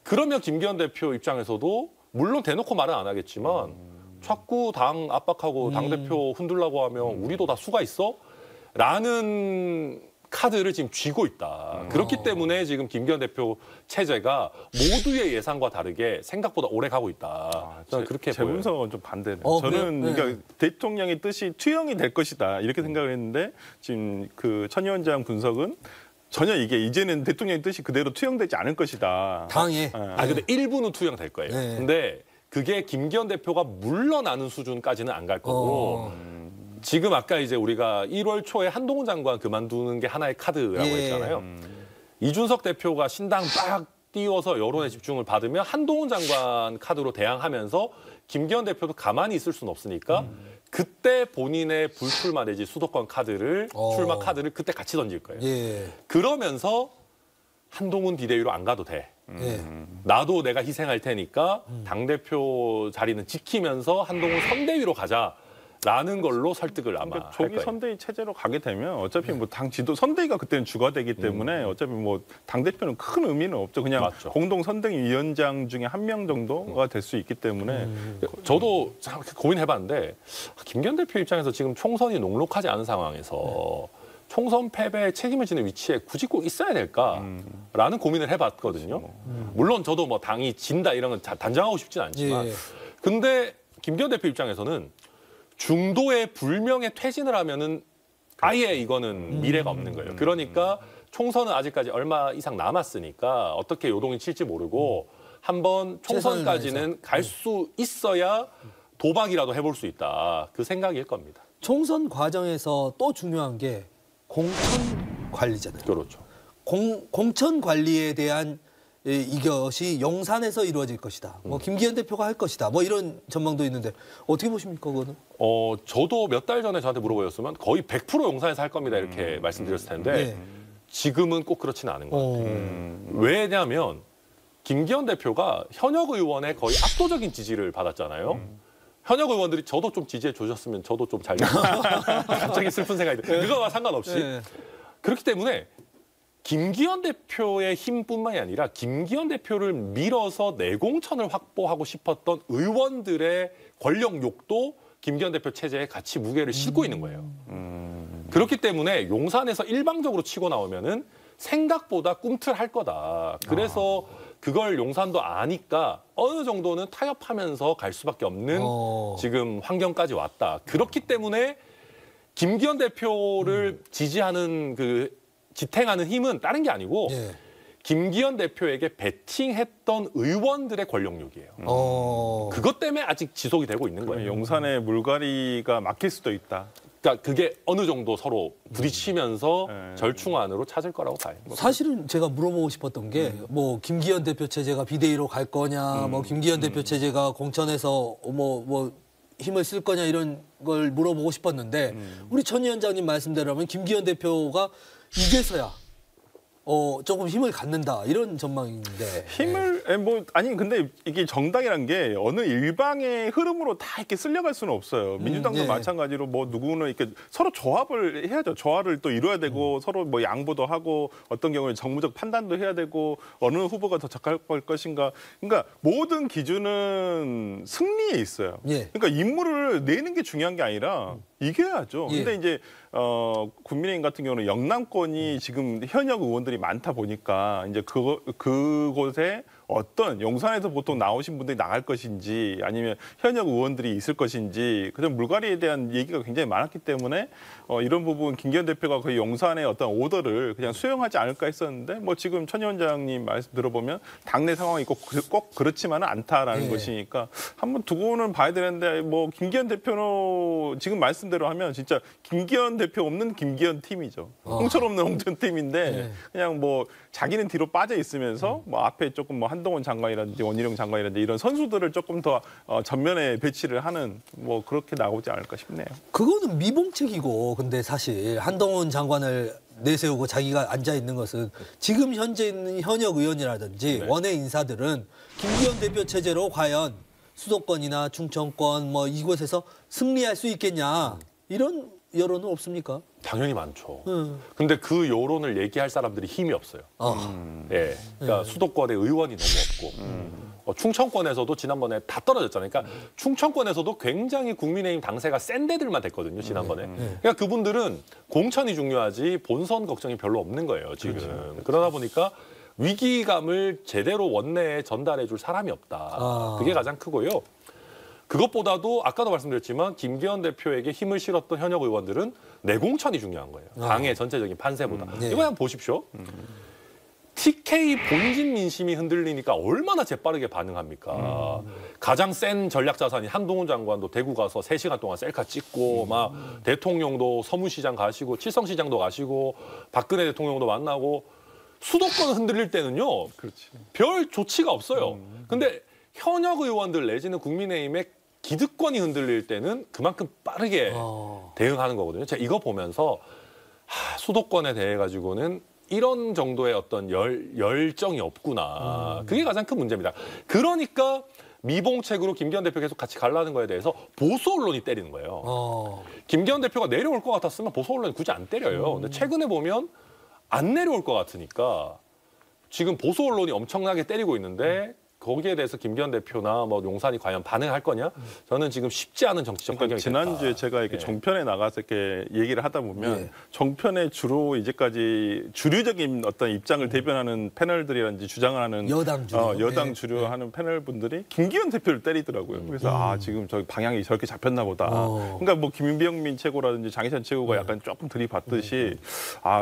그러면 김기현 대표 입장에서도 물론 대놓고 말은 안 하겠지만 자꾸 당 압박하고 당대표 흔들라고 하면 우리도 다 수가 있어? 라는 카드를 지금 쥐고 있다. 그렇기 때문에 지금 김기현 대표 체제가 모두의 예상과 다르게 생각보다 오래 가고 있다. 저는 그렇게 제 보여요. 분석은 좀 반대네요. 그래요? 저는 네. 그러니까 대통령의 뜻이 투영이 될 것이다 이렇게 생각을 했는데 지금 그 천 위원장 분석은 전혀 이게 이제는 대통령의 뜻이 그대로 투영되지 않을 것이다. 당에. 근데 일부는 투영될 거예요. 네. 근데 그게 김기현 대표가 물러나는 수준까지는 안 갈 거고 지금 아까 이제 우리가 1월 초에 한동훈 장관 그만두는 게 하나의 카드라고 예. 했잖아요. 이준석 대표가 신당 빡 띄워서 여론의 집중을 받으면 한동훈 장관 카드로 대항하면서 김기현 대표도 가만히 있을 수는 없으니까 그때 본인의 불출마 내지 수도권 카드를 출마 카드를 그때 같이 던질 거예요. 예. 그러면서 한동훈 비대위로 안 가도 돼. 예. 나도 내가 희생할 테니까 당대표 자리는 지키면서 한동훈 선대위로 가자라는 걸로 설득을 아마 그러니까 할 조기 거예요. 선대위 체제로 가게 되면 어차피 뭐 당 지도 선대위가 그때는 주가 되기 때문에 어차피 뭐 당 대표는 큰 의미는 없죠. 그냥 맞죠. 공동 선대위 위원장 중에 한 명 정도가 될 수 있기 때문에 저도 참 고민해봤는데 김기현 대표 입장에서 지금 총선이 녹록하지 않은 상황에서 총선 패배에 책임을 지는 위치에 굳이 꼭 있어야 될까라는 고민을 해봤거든요. 물론 저도 뭐 당이 진다 이런 건 단정하고 싶진 않지만 예. 근데 김기현 대표 입장에서는 중도의 불명예 퇴진을 하면은 아예 이거는 미래가 없는 거예요. 그러니까 총선은 아직까지 얼마 이상 남았으니까 어떻게 요동이 칠지 모르고 한번 총선까지는 갈 수 있어야 도박이라도 해볼 수 있다. 그 생각일 겁니다. 총선 과정에서 또 중요한 게 공천 관리잖아요. 그렇죠. 공천 관리에 대한 이것이 용산에서 이루어질 것이다. 뭐 김기현 대표가 할 것이다. 뭐 이런 전망도 있는데 어떻게 보십니까, 그거는? 저도 몇 달 전에 저한테 물어보셨으면 거의 100% 용산에서 할 겁니다. 이렇게 말씀드렸을 텐데 네. 지금은 꼭 그렇지는 않은 것 같아요. 왜냐하면 김기현 대표가 현역 의원의 거의 압도적인 지지를 받았잖아요. 현역 의원들이 저도 좀 지지해 주셨으면 저도 좀 잘 갑자기 슬픈 생각이 들어요. 그거와 상관없이. 네. 그렇기 때문에 김기현 대표의 힘뿐만이 아니라 김기현 대표를 밀어서 내공천을 확보하고 싶었던 의원들의 권력욕도 김기현 대표 체제에 같이 무게를 싣고 있는 거예요. 그렇기 때문에 용산에서 일방적으로 치고 나오면은 생각보다 꿈틀할 거다. 그래서 그걸 용산도 아니까 어느 정도는 타협하면서 갈 수밖에 없는 지금 환경까지 왔다. 그렇기 때문에 김기현 대표를 지지하는 지탱하는 힘은 다른 게 아니고 예. 김기현 대표에게 배팅했던 의원들의 권력욕이에요. 그것 때문에 아직 지속이 되고 있는 거예요. 용산의 물갈이가 막힐 수도 있다. 그러니까 그게 어느 정도 서로 부딪히면서 절충안으로 찾을 거라고 봐요. 사실은 제가 물어보고 싶었던 게 뭐 김기현 대표 체제가 비대위로 갈 거냐, 뭐 김기현 대표 체제가 공천에서 뭐 힘을 쓸 거냐 이런 걸 물어보고 싶었는데 우리 천 위원장님 말씀대로라면 김기현 대표가 이제서야 조금 힘을 갖는다 이런 전망인데 힘을 아니 근데 이게 정당이란 게 어느 일방의 흐름으로 다 이렇게 쓸려갈 수는 없어요. 민주당도 예. 마찬가지로 뭐 누구는 이렇게 서로 조합을 해야죠. 조화를 또 이뤄야 되고 서로 뭐 양보도 하고 어떤 경우에 정무적 판단도 해야 되고 어느 후보가 더 적합할 것인가. 그러니까 모든 기준은 승리에 있어요. 예. 그러니까 인물을 내는 게 중요한 게 아니라 이겨야죠. 예. 근데 이제 국민의힘 같은 경우는 영남권이 지금 현역 의원들이 많다 보니까 이제 그곳에 어떤 용산에서 보통 나오신 분들이 나갈 것인지 아니면 현역 의원들이 있을 것인지 그런 물갈이에 대한 얘기가 굉장히 많았기 때문에 이런 부분 김기현 대표가 거의 용산의 어떤 오더를 그냥 수용하지 않을까 했었는데 뭐 지금 천 위원장님 말씀 들어보면 당내 상황이 꼭 그렇지만은 않다라는 예. 것이니까 한번 두고는 봐야 되는데 뭐 김기현 대표는 지금 말씀대로 하면 진짜 김기현 대표 없는 김기현 팀이죠. 홍철 없는 홍천 팀인데 예. 그냥 뭐 자기는 뒤로 빠져 있으면서 뭐 앞에 조금 뭐 한동훈 장관이라든지 원희룡 장관이라든지 이런 선수들을 조금 더 전면에 배치를 하는 뭐 그렇게 나오지 않을까 싶네요. 그거는 미봉책이고 근데 사실 한동훈 장관을 내세우고 자기가 앉아 있는 것은 지금 현재 있는 현역 의원이라든지 원외 인사들은 김기현 대표 체제로 과연 수도권이나 충청권 뭐 이곳에서 승리할 수 있겠냐 이런 여론은 없습니까? 당연히 많죠. 근데 그 여론을 얘기할 사람들이 힘이 없어요. 예, 그러니까 수도권에 의원이 너무 없고 충청권에서도 지난번에 다 떨어졌잖아요. 그러니까 충청권에서도 굉장히 국민의힘 당세가 센 데들만 됐거든요, 지난번에. 그러니까 그분들은 공천이 중요하지 본선 걱정이 별로 없는 거예요, 지금. 그렇죠. 그러다 보니까 위기감을 제대로 원내에 전달해 줄 사람이 없다. 그게 가장 크고요. 그것보다도 아까도 말씀드렸지만 김기현 대표에게 힘을 실었던 현역 의원들은 내공천이 중요한 거예요. 당의 전체적인 판세보다. 이거 한번 보십시오. TK 본진 민심이 흔들리니까 얼마나 재빠르게 반응합니까? 가장 센 전략 자산이 한동훈 장관도 대구 가서 3시간 동안 셀카 찍고 막 대통령도 서문시장 가시고 칠성시장도 가시고 박근혜 대통령도 만나고 수도권 흔들릴 때는요. 그렇지. 별 조치가 없어요. 근데 현역 의원들 내지는 국민의힘의 기득권이 흔들릴 때는 그만큼 빠르게 대응하는 거거든요. 제가 이거 보면서 수도권에 대해 가지고는 이런 정도의 어떤 열정이 없구나. 그게 가장 큰 문제입니다. 그러니까 미봉책으로 김기현 대표 계속 같이 가려는 거에 대해서 보수 언론이 때리는 거예요. 김기현 대표가 내려올 것 같았으면 보수 언론이 굳이 안 때려요. 근데 최근에 보면 안 내려올 것 같으니까 지금 보수 언론이 엄청나게 때리고 있는데 거기에 대해서 김기현 대표나 뭐 용산이 과연 반응할 거냐? 저는 지금 쉽지 않은 정치적 환경이 그러니까 지난주에 제가 이렇게 정편에 나가서 이렇게 얘기를 하다 보면 정편에 주로 이제까지 주류적인 어떤 입장을 대변하는 패널들이라든지 주장을 하는 여당 주류 하는 패널분들이 김기현 대표를 때리더라고요. 그래서 지금 저 방향이 저렇게 잡혔나 보다. 그러니까 뭐 김병민 최고라든지 장희찬 최고가 약간 조금 들이받듯이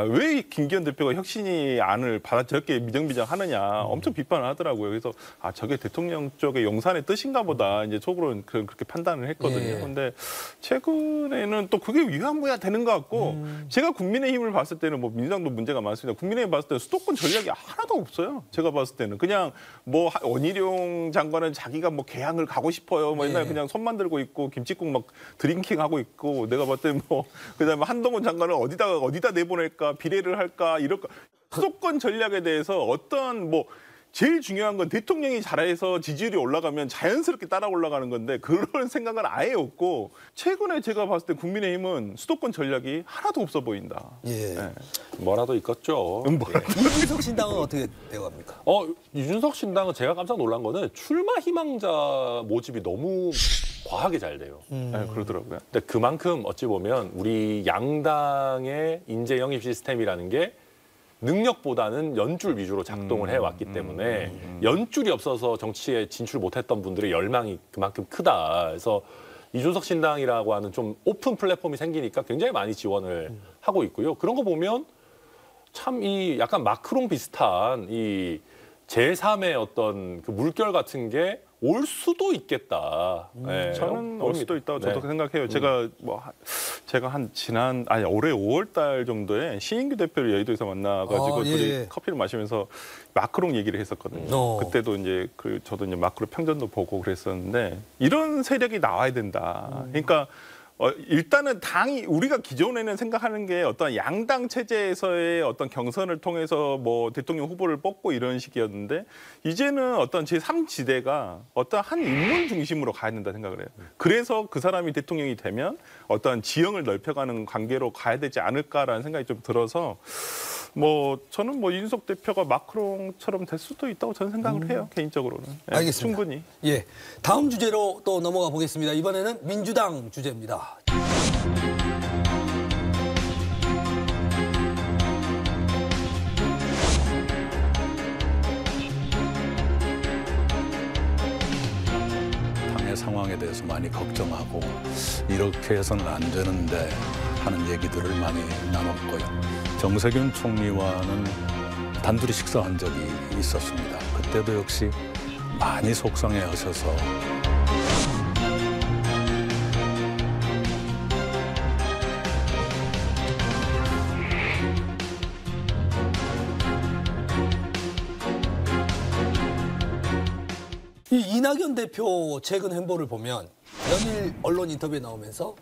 왜 김기현 대표가 혁신위 안을 저렇게 미정미정하느냐 엄청 비판을 하더라고요. 그래서 저게 대통령 쪽의 용산의 뜻인가 보다 이제 속으로는 그렇게 판단을 했거든요. 그런데 최근에는 또 그게 유야무야 되는 것 같고 제가 국민의힘을 봤을 때는 뭐 민주당도 문제가 많습니다. 국민의힘 봤을 때는 수도권 전략이 하나도 없어요. 제가 봤을 때는 그냥 뭐 원희룡 장관은 자기가 뭐 개항을 가고 싶어요. 뭐 옛날에 그냥 손만 들고 있고 김칫국 막 드링킹 하고 있고 내가 봤을 때 뭐 그다음에 한동훈 장관은 어디다 내보낼까 비례를 할까 이럴까 수도권 전략에 대해서 어떤 뭐 제일 중요한 건 대통령이 잘해서 지지율이 올라가면 자연스럽게 따라 올라가는 건데 그런 생각은 아예 없고 최근에 제가 봤을 때 국민의힘은 수도권 전략이 하나도 없어 보인다. 뭐라도 있겠죠. 이준석 신당은 어떻게 되어갑니까? 이준석 신당은 제가 깜짝 놀란 거는 출마 희망자 모집이 너무 과하게 잘 돼요. 그러더라고요. 근데 그만큼 어찌 보면 우리 양당의 인재 영입 시스템이라는 게 능력보다는 연줄 위주로 작동을 해왔기 때문에 연줄이 없어서 정치에 진출 못했던 분들의 열망이 그만큼 크다. 그래서 이준석 신당이라고 하는 좀 오픈 플랫폼이 생기니까 굉장히 많이 지원을 하고 있고요. 그런 거 보면 참 이 약간 마크롱 비슷한 이 제3의 어떤 그 물결 같은 게 올 수도 있겠다. 저는 올 수도 있다고 저도 생각해요. 제가 올해 5월달 정도에 신인규 대표를 여의도에서 만나가지고 둘이 커피를 마시면서 마크롱 얘기를 했었거든요. 그때도 이제 저도 이제 마크롱 평전도 보고 그랬었는데 이런 세력이 나와야 된다. 그러니까. 일단은 당이 우리가 기존에는 생각하는 게 어떤 양당 체제에서의 어떤 경선을 통해서 뭐 대통령 후보를 뽑고 이런 식이었는데 이제는 어떤 제3지대가 어떤 한 인물 중심으로 가야 된다 생각을 해요. 그래서 그 사람이 대통령이 되면 어떤 지형을 넓혀가는 관계로 가야 되지 않을까라는 생각이 좀 들어서 뭐 저는 뭐 이준석 대표가 마크롱처럼 될 수도 있다고 저는 생각을 해요. 개인적으로는. 알겠습니다. 충분히. 다음 주제로 또 넘어가 보겠습니다. 이번에는 민주당 주제입니다. 당의 상황에 대해서 많이 걱정하고 이렇게 해서는 안 되는데 하는 얘기들을 많이 나눴고요. 정세균 총리와는 단둘이 식사한 적이 있었습니다. 그때도 역시 많이 속상해 하셔서 이 이낙연 대표 최근 행보를 보면 연일 언론 인터뷰에 나오면서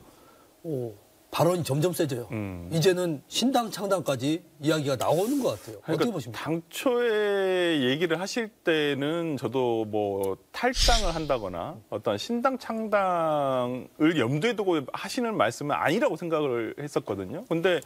발언이 점점 세져요. 이제는 신당 창당까지 이야기가 나오는 것 같아요. 어떻게 보십니까? 당초에 얘기를 하실 때는 저도 뭐 탈당을 한다거나 어떤 신당 창당을 염두에 두고 하시는 말씀은 아니라고 생각을 했었거든요. 근데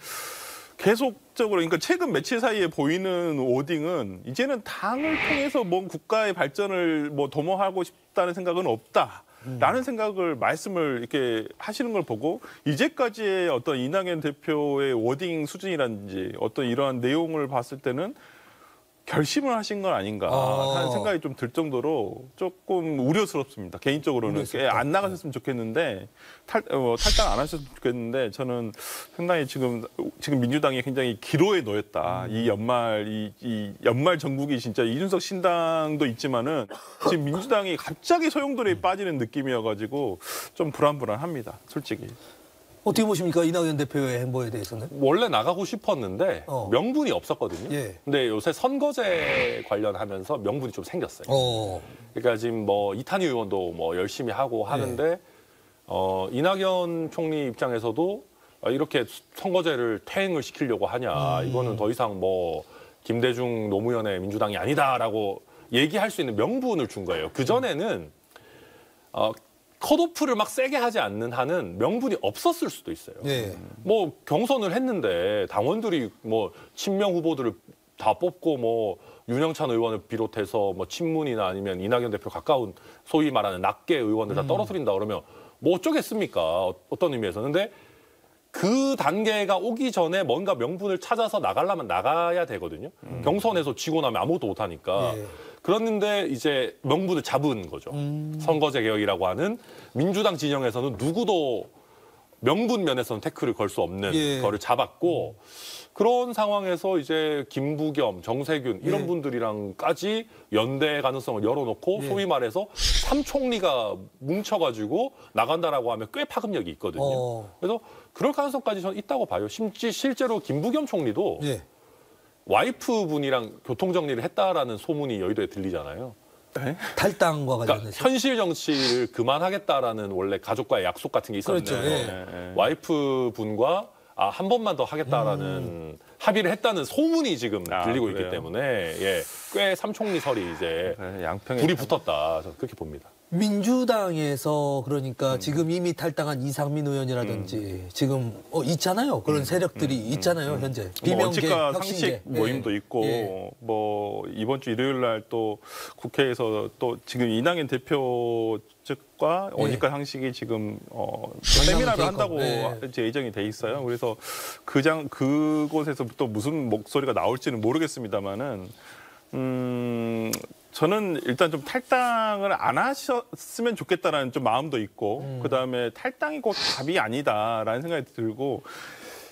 계속적으로 그러니까 최근 며칠 사이에 보이는 워딩은 이제는 당을 통해서 뭐 국가의 발전을 뭐 도모하고 싶다는 생각은 없다라는 생각을 말씀을 이렇게 하시는 걸 보고 이제까지의 어떤 이낙연 대표의 워딩 수준이라든지 어떤 이러한 내용을 봤을 때는 결심을 하신 건 아닌가 하는 생각이 좀 들 정도로 조금 우려스럽습니다. 개인적으로는 안 나가셨으면 좋겠는데 탈당 안 하셨으면 좋겠는데 저는 상당히 지금 민주당이 굉장히 기로에 놓였다. 이 연말 전국이 진짜 이준석 신당도 있지만은 지금 민주당이 갑자기 소용돌이에 빠지는 느낌이어가지고 좀 불안합니다. 솔직히. 어떻게 보십니까? 이낙연 대표의 행보에 대해서는? 원래 나가고 싶었는데 명분이 없었거든요. 예. 근데 요새 선거제 관련하면서 명분이 좀 생겼어요. 그러니까 지금 뭐 이탄희 의원도 뭐 열심히 하고 하는데 이낙연 총리 입장에서도 이렇게 선거제를 퇴행을 시키려고 하냐. 이거는 더 이상 뭐 김대중 노무현의 민주당이 아니다라고 얘기할 수 있는 명분을 준 거예요. 그전에는 컷오프를 막 세게 하지 않는 한은 명분이 없었을 수도 있어요. 네. 뭐 경선을 했는데 당원들이 뭐 친명 후보들을 다 뽑고 뭐 윤영찬 의원을 비롯해서 뭐 친문이나 아니면 이낙연 대표 가까운 소위 말하는 낙계 의원들 다 떨어뜨린다 그러면 뭐 어쩌겠습니까? 어떤 의미에서. 근데 그 단계가 오기 전에 뭔가 명분을 찾아서 나가려면 나가야 되거든요. 경선에서 지고 나면 아무것도 못하니까. 예. 그랬는데 이제 명분을 잡은 거죠. 선거제 개혁이라고 하는 민주당 진영에서는 누구도 명분 면에서는 태클을 걸 수 없는 거를 잡았고 그런 상황에서 이제 김부겸, 정세균 이런 분들이랑까지 연대 가능성을 열어놓고 소위 말해서 삼총리가 뭉쳐가지고 나간다라고 하면 꽤 파급력이 있거든요. 그래서 그럴 가능성까지 저는 있다고 봐요. 실제로 김부겸 총리도 와이프 분이랑 교통정리를 했다라는 소문이 여의도에 들리잖아요. 네? 탈당과 관련해서. 그러니까 현실 정치를 그만하겠다라는 원래 가족과의 약속 같은 게 있었는데 그렇죠. 와이프 분과 한 번만 더 하겠다라는 합의를 했다는 소문이 지금 들리고 있기 그래요? 때문에 꽤 삼총리 설이 이제 양평에 불이 붙었다. 저는 그렇게 봅니다. 민주당에서 그러니까 지금 이미 탈당한 이상민 의원이라든지 지금 있잖아요. 그런 세력들이 있잖아요. 현재. 비명계, 원칙과 혁신계. 상식 모임도 있고 뭐 이번 주 일요일 날 또 국회에서 또 지금 이낙연 대표 측과 원칙과 상식이 지금 세미나를 한다고 이제 예정이 돼 있어요. 그래서 그곳에서 또 무슨 목소리가 나올지는 모르겠습니다만은 저는 일단 좀 탈당을 안 하셨으면 좋겠다라는 좀 마음도 있고 그다음에 탈당이 꼭 답이 아니다라는 생각이 들고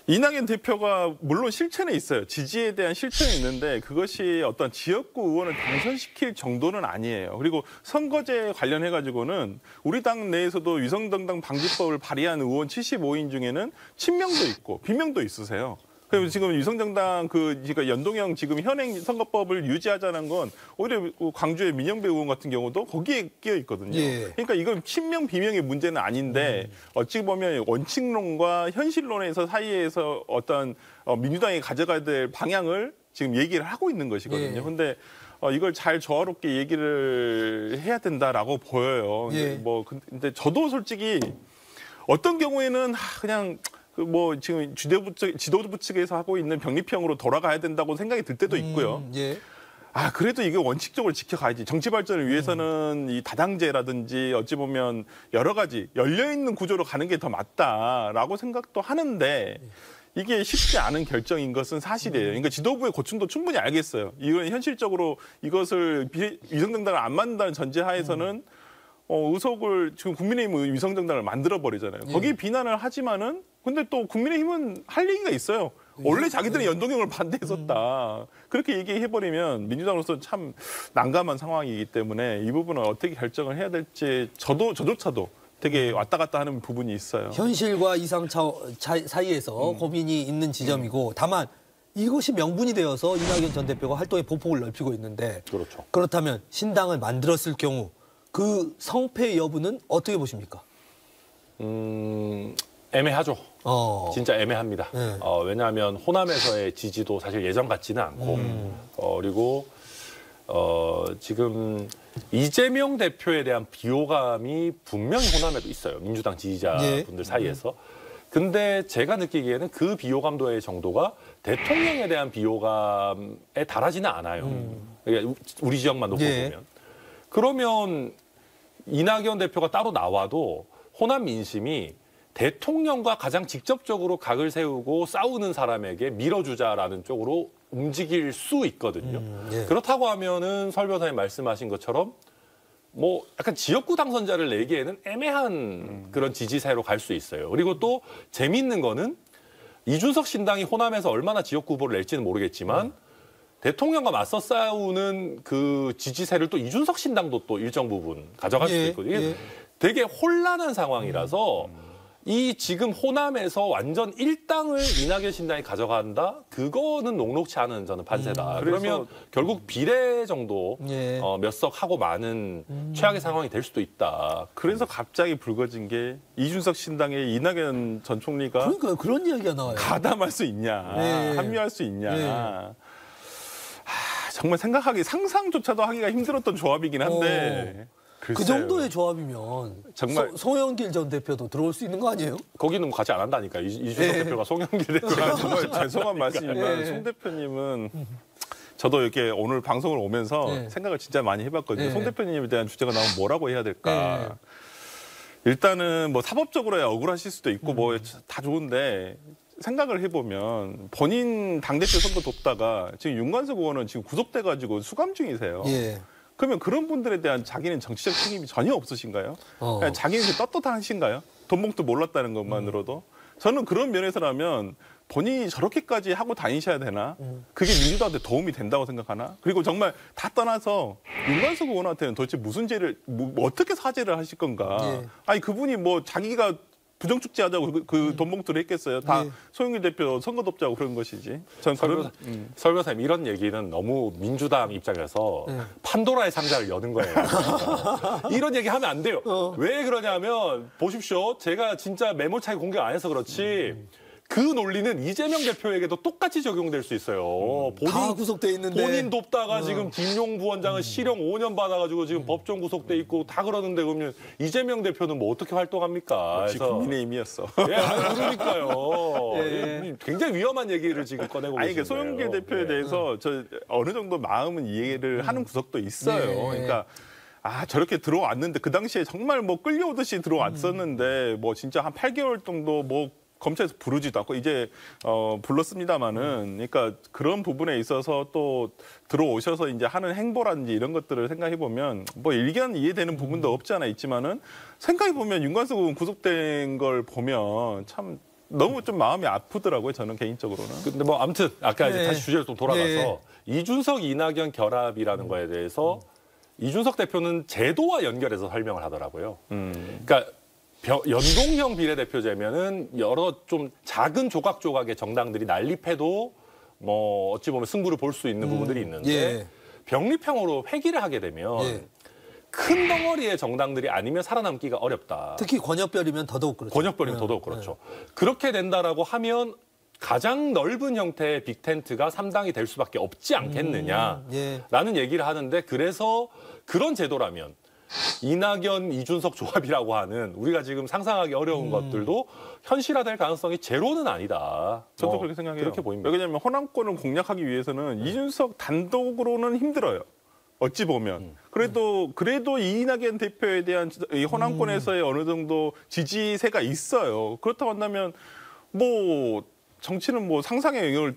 이낙연 대표가 물론 실체는 있어요. 지지에 대한 실체는 있는데 그것이 어떤 지역구 의원을 당선시킬 정도는 아니에요. 그리고 선거제 관련해가지고는 우리 당 내에서도 위성정당 방지법을 발의한 의원 75인 중에는 친명도 있고 비명도 있으세요. 그리고 지금 위성정당 그러니까 연동형 지금 현행 선거법을 유지하자는 건 오히려 광주의 민영배 의원 같은 경우도 거기에 끼어 있거든요. 그러니까 이건 친명 비명의 문제는 아닌데 어찌 보면 원칙론과 현실론에서 사이에서 어떤 민주당이 가져가야 될 방향을 지금 얘기를 하고 있는 것이거든요. 그런데 이걸 잘 조화롭게 얘기를 해야 된다라고 보여요. 근데 저도 솔직히 어떤 경우에는 그냥 뭐 지금 지도부 측에서 하고 있는 병립형으로 돌아가야 된다고 생각이 들 때도 있고요. 그래도 이게 원칙적으로 지켜가야지. 정치 발전을 위해서는 이 다당제라든지 어찌 보면 여러 가지 열려있는 구조로 가는 게 더 맞다라고 생각도 하는데 이게 쉽지 않은 결정인 것은 사실이에요. 그러니까 지도부의 고충도 충분히 알겠어요. 이건 현실적으로 이것을 위성정당을 안 만든다는 전제하에서는 의석을 지금 국민의힘 위성정당을 만들어버리잖아요. 거기 비난을 하지만은 근데 또 국민의힘은 할 얘기가 있어요. 원래 자기들은 연동형을 반대했었다. 그렇게 얘기해버리면 민주당으로서 참 난감한 상황이기 때문에 이 부분을 어떻게 결정을 해야 될지 저조차도 되게 왔다 갔다 하는 부분이 있어요. 현실과 이상차 사이에서 고민이 있는 지점이고 다만 이것이 명분이 되어서 이낙연 전 대표가 활동의 보폭을 넓히고 있는데 그렇죠. 그렇다면 신당을 만들었을 경우 그 성패 여부는 어떻게 보십니까? 애매하죠. 진짜 애매합니다. 왜냐하면 호남에서의 지지도 사실 예전 같지는 않고 그리고 지금 이재명 대표에 대한 비호감이 분명히 호남에도 있어요. 민주당 지지자분들 사이에서. 근데 제가 느끼기에는 그 비호감도의 정도가 대통령에 대한 비호감에 달하지는 않아요. 그러니까 우리 지역만 놓고 예. 보면. 그러면 이낙연 대표가 따로 나와도 호남 민심이 대통령과 가장 직접적으로 각을 세우고 싸우는 사람에게 밀어주자라는 쪽으로 움직일 수 있거든요. 예. 그렇다고 하면은 설 변호사님 말씀하신 것처럼 뭐 약간 지역구 당선자를 내기에는 애매한 그런 지지세로 갈 수 있어요. 그리고 또 재미있는 거는 이준석 신당이 호남에서 얼마나 지역구 후보를 낼지는 모르겠지만 대통령과 맞서 싸우는 그 지지세를 또 이준석 신당도 또 일정 부분 가져갈 수도 예, 있거든요. 예. 되게 혼란한 상황이라서 이 지금 호남에서 완전 일당을 이낙연 신당이 가져간다? 그거는 녹록치 않은 저는 판세다. 그러면 결국 비례 정도 예. 몇 석 하고 많은 최악의 상황이 될 수도 있다. 그래서 갑자기 불거진 게 이준석 신당의 이낙연 전 총리가 그러니까 그런 이야기가 나와요. 가담할 수 있냐, 네. 합류할 수 있냐. 네. 정말 상상조차도 하기가 힘들었던 조합이긴 한데. 그 글쎄요. 정도의 조합이면 정말- 송영길 전 대표도 들어올 수 있는 거 아니에요? 거기는 뭐 같이 안 한다니까. 이준석 네. 대표가 송영길 대표가 정말 죄송한 말씀이지만 네. 송 대표님은 저도 이렇게 오늘 방송을 오면서 네. 생각을 진짜 많이 해봤거든요. 네. 송 대표님에 대한 주제가 나오면 뭐라고 해야 될까. 네. 일단은 뭐 사법적으로 억울하실 수도 있고 뭐 다 좋은데 생각을 해보면 본인 당대표 선거 돕다가 지금 윤관석 의원은 지금 구속돼가지고 수감 중이세요. 예. 그러면 그런 분들에 대한 자기는 정치적 책임이 전혀 없으신가요? 그냥 자기는 떳떳하신가요? 돈 봉투 몰랐다는 것만으로도? 저는 그런 면에서라면 본인이 저렇게까지 하고 다니셔야 되나? 그게 민주당한테 도움이 된다고 생각하나? 그리고 정말 다 떠나서 윤관석 의원한테는 도대체 무슨 죄를 어떻게 사죄를 하실 건가? 예. 아니 그분이 뭐 자기가 부정축제하자고 그 돈 봉투를 했겠어요? 다 예. 송영길 대표 선거 돕자고 그런 것이지. 전 그런 설 변호사님 이런 얘기는 너무 민주당 입장에서 네. 판도라의 상자를 여는 거예요. 이런 얘기 하면 안 돼요. 왜 그러냐면 보십시오. 제가 진짜 메모차에 공개 안 해서 그렇지 그 논리는 이재명 대표에게도 똑같이 적용될 수 있어요. 다 구속돼 있는데. 본인 돕다가 지금 김용 부원장은 실형 5년 받아가지고 지금 법정 구속돼 있고 다 그러는데 그러면 이재명 대표는 뭐 어떻게 활동합니까? 역시 국민의힘이었어. 예, 아니, 그러니까요. 예. 굉장히 위험한 얘기를 지금 꺼내고 아니, 계시는 그 소영길 거예요. 대표에 예. 대해서 저 어느 정도 마음은 이해를 하는 구석도 있어요. 네. 그러니까 저렇게 들어왔는데 그 당시에 정말 뭐 끌려오듯이 들어왔었는데 뭐 진짜 한 8개월 정도 뭐 검찰에서 부르지도 않고 이제 불렀습니다마는 그러니까 그런 부분에 있어서 또 들어오셔서 이제 하는 행보라든지 이런 것들을 생각해 보면 뭐 일견 이해되는 부분도 없지 않아 있지만은 생각해 보면 윤관석 의원 구속된 걸 보면 참 너무 좀 마음이 아프더라고요. 저는 개인적으로는. 근데 뭐 아무튼 아까 이제 네. 다시 주제로 좀 돌아가서 네. 이준석 이낙연 결합이라는 거에 대해서 이준석 대표는 제도와 연결해서 설명을 하더라고요. 그러니까 연동형 비례대표제면은 여러 좀 작은 조각조각의 정당들이 난립해도 뭐 어찌 보면 승부를 볼 수 있는 부분들이 있는데 예. 병립형으로 회기를 하게 되면 예. 큰 덩어리의 정당들이 아니면 살아남기가 어렵다. 특히 권역별이면 더더욱 그렇죠. 권역별이면 더더욱 그렇죠. 그렇게 된다라고 하면 가장 넓은 형태의 빅텐트가 3당이 될 수밖에 없지 않겠느냐라는 예. 얘기를 하는데 그래서 그런 제도라면 이낙연, 이준석 조합이라고 하는 우리가 지금 상상하기 어려운 것들도 현실화될 가능성이 제로는 아니다. 저도 그렇게 생각해요. 그렇게 보입니다. 왜냐하면 호남권을 공략하기 위해서는 이준석 단독으로는 힘들어요. 어찌 보면. 그래도 이낙연 대표에 대한 이 호남권에서의 어느 정도 지지세가 있어요. 그렇다고 한다면 뭐 정치는 뭐 상상의 영역을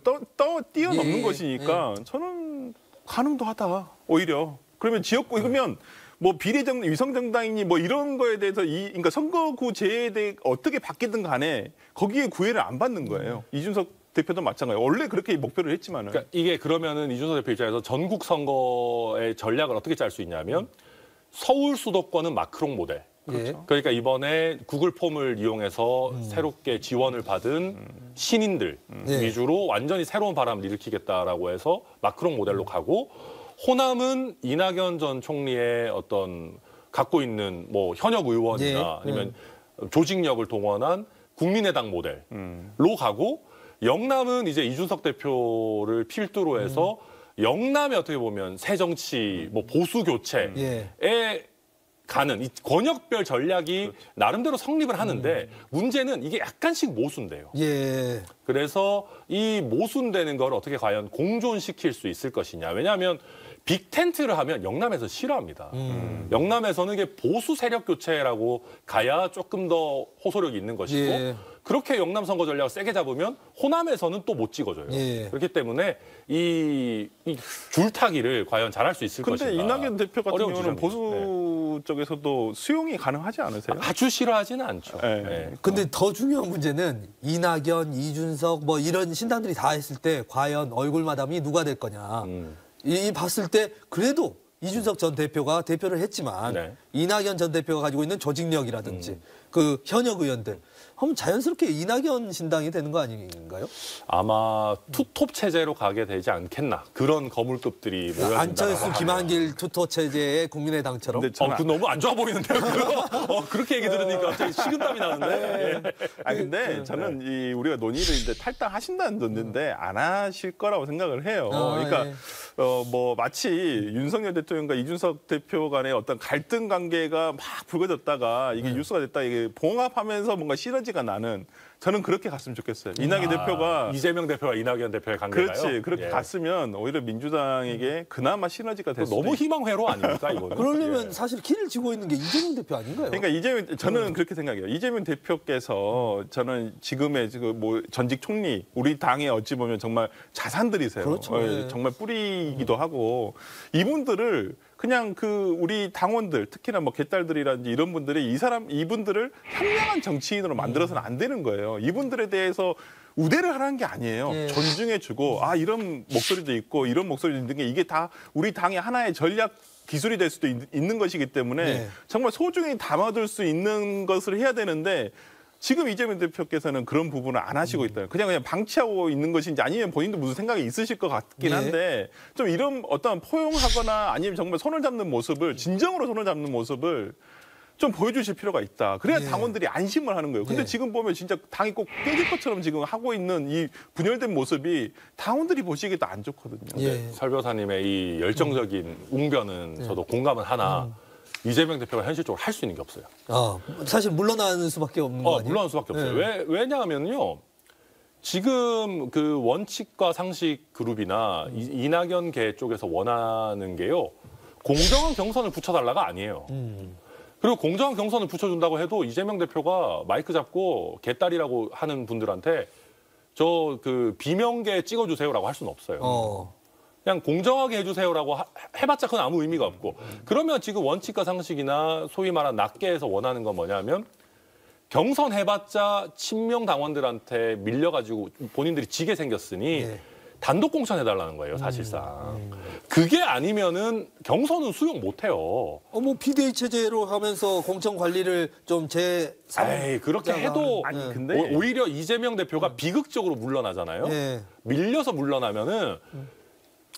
뛰어넘는 예, 것이니까 저는 가능도 하다. 오히려. 그러면 지역구 그러면 뭐 비례정 위성정당이니 뭐 이런 거에 대해서 그러니까 선거구제에 대해 어떻게 바뀌든 간에 거기에 구애를 안 받는 거예요. 이준석 대표도 마찬가지예요. 원래 그렇게 목표를 했지만은. 그러니까 이게 그러면은 이준석 대표 입장에서 전국 선거의 전략을 어떻게 짤 수 있냐면 서울 수도권은 마크롱 모델. 예. 그러니까 이번에 구글 폼을 이용해서 새롭게 지원을 받은 신인들 네. 위주로 완전히 새로운 바람을 일으키겠다라고 해서 마크롱 모델로 가고 호남은 이낙연 전 총리의 어떤 갖고 있는 뭐 현역 의원이나 예. 아니면 조직력을 동원한 국민의당 모델로 가고 영남은 이제 이준석 대표를 필두로 해서 영남에 어떻게 보면 새 정치, 뭐 보수 교체에 예. 가는 이 권역별 전략이 나름대로 성립을 하는데 문제는 이게 약간씩 모순돼요. 예. 그래서 이 모순되는 걸 어떻게 과연 공존시킬 수 있을 것이냐. 왜냐하면 빅텐트를 하면 영남에서 싫어합니다. 영남에서는 이게 보수 세력 교체라고 가야 조금 더 호소력이 있는 것이고 예. 그렇게 영남 선거 전략을 세게 잡으면 호남에서는 또 못 찍어줘요. 예. 그렇기 때문에 이 줄타기를 과연 잘할 수 있을 것인가. 근데 이낙연 대표 같은 어려운 경우는 지점이죠. 보수 쪽에서도 수용이 가능하지 않으세요? 아주 싫어하지는 않죠. 네. 네. 근데 더 중요한 문제는 이낙연, 이준석 뭐 이런 신당들이 다 했을 때 과연 얼굴 마담이 누가 될 거냐. 이 봤을 때 그래도 이준석 전 대표가 대표를 했지만 네. 이낙연 전 대표가 가지고 있는 조직력이라든지 그 현역 의원들 그럼 자연스럽게 이낙연 신당이 되는 거 아닌가요? 아마 투톱 체제로 가게 되지 않겠나. 그런 거물급들이 모여진다. 안철수, 김한길 투토 체제의 국민의당처럼. 근데 저는 그 너무 안 좋아 보이는데요. 그렇게 얘기 들으니까 갑자기 식은땀이 나는데. 예. 근데 저는 이 우리가 논의를 이제 탈당하신다는 건데 안 하실 거라고 생각을 해요. 그러니까 예. 뭐 마치 윤석열 대통령과 이준석 대표 간의 어떤 갈등 관계가 막 불거졌다가 이게 뉴스가 됐다 이게 봉합하면서 뭔가 시너지가 나는 저는 그렇게 갔으면 좋겠어요. 이낙연 대표가 이재명 대표와 이낙연 대표의 관계가요. 그렇지 그렇게 예. 갔으면 오히려 민주당에게 그나마 시너지가 됐을 너무 희망회로 아닙니까 이거는? 그러려면 예. 사실 길을 지고 있는 게 이재명 대표 아닌가요? 그러니까 이재명 저는 그렇게 생각해요. 이재명 대표께서 저는 지금의 뭐 전직 총리 우리 당에 어찌 보면 정말 자산들이세요. 그렇죠. 네. 정말 뿌리이기도 하고 이분들을 그냥 그 우리 당원들 특히나 뭐 개딸들이라든지 이런 분들이 이분들을 현명한 정치인으로 만들어서는 안 되는 거예요. 이분들에 대해서 우대를 하라는 게 아니에요. 예. 존중해주고 이런 목소리도 있고 이런 목소리도 있는 게 이게 다 우리 당의 하나의 전략 기술이 될 수도 있는 것이기 때문에 네. 정말 소중히 담아둘 수 있는 것을 해야 되는데 지금 이재명 대표께서는 그런 부분을 안 하시고 있다. 그냥 방치하고 있는 것인지 아니면 본인도 무슨 생각이 있으실 것 같긴 한데 좀 이런 어떤 포용하거나 아니면 정말 손을 잡는 모습을 진정으로 손을 잡는 모습을 좀 보여주실 필요가 있다. 그래야 당원들이 안심을 하는 거예요. 근데 지금 보면 진짜 당이 꼭 깨질 것처럼 지금 하고 있는 이 분열된 모습이 당원들이 보시기에도 안 좋거든요. 예. 설 변호사님의 이 열정적인 웅변은 저도 공감은 하나 이재명 대표가 현실적으로 할 수 있는 게 없어요. 사실 물러나는 수밖에 없는 거 아니에요? 물러날 수밖에 없어요. 왜냐하면요. 지금 그 원칙과 상식 그룹이나 이낙연계 쪽에서 원하는 게요. 공정한 경선을 붙여달라가 아니에요. 그리고 공정한 경선을 붙여준다고 해도 이재명 대표가 마이크 잡고 개딸이라고 하는 분들한테 저 그 비명계 찍어주세요라고 할 수는 없어요. 그냥 공정하게 해주세요라고 해봤자 그건 아무 의미가 없고 그러면 지금 원칙과 상식이나 소위 말한 낙계에서 원하는 건 뭐냐면 경선 해봤자 친명 당원들한테 밀려가지고 본인들이 지게 생겼으니 단독 공천해달라는 거예요 사실상. 그게 아니면은 경선은 수용 못해요. 뭐 비대위 체제로 하면서 공천 관리를 좀 그렇게 해도 아니, 근데 오히려 이재명 대표가 비극적으로 물러나잖아요. 밀려서 물러나면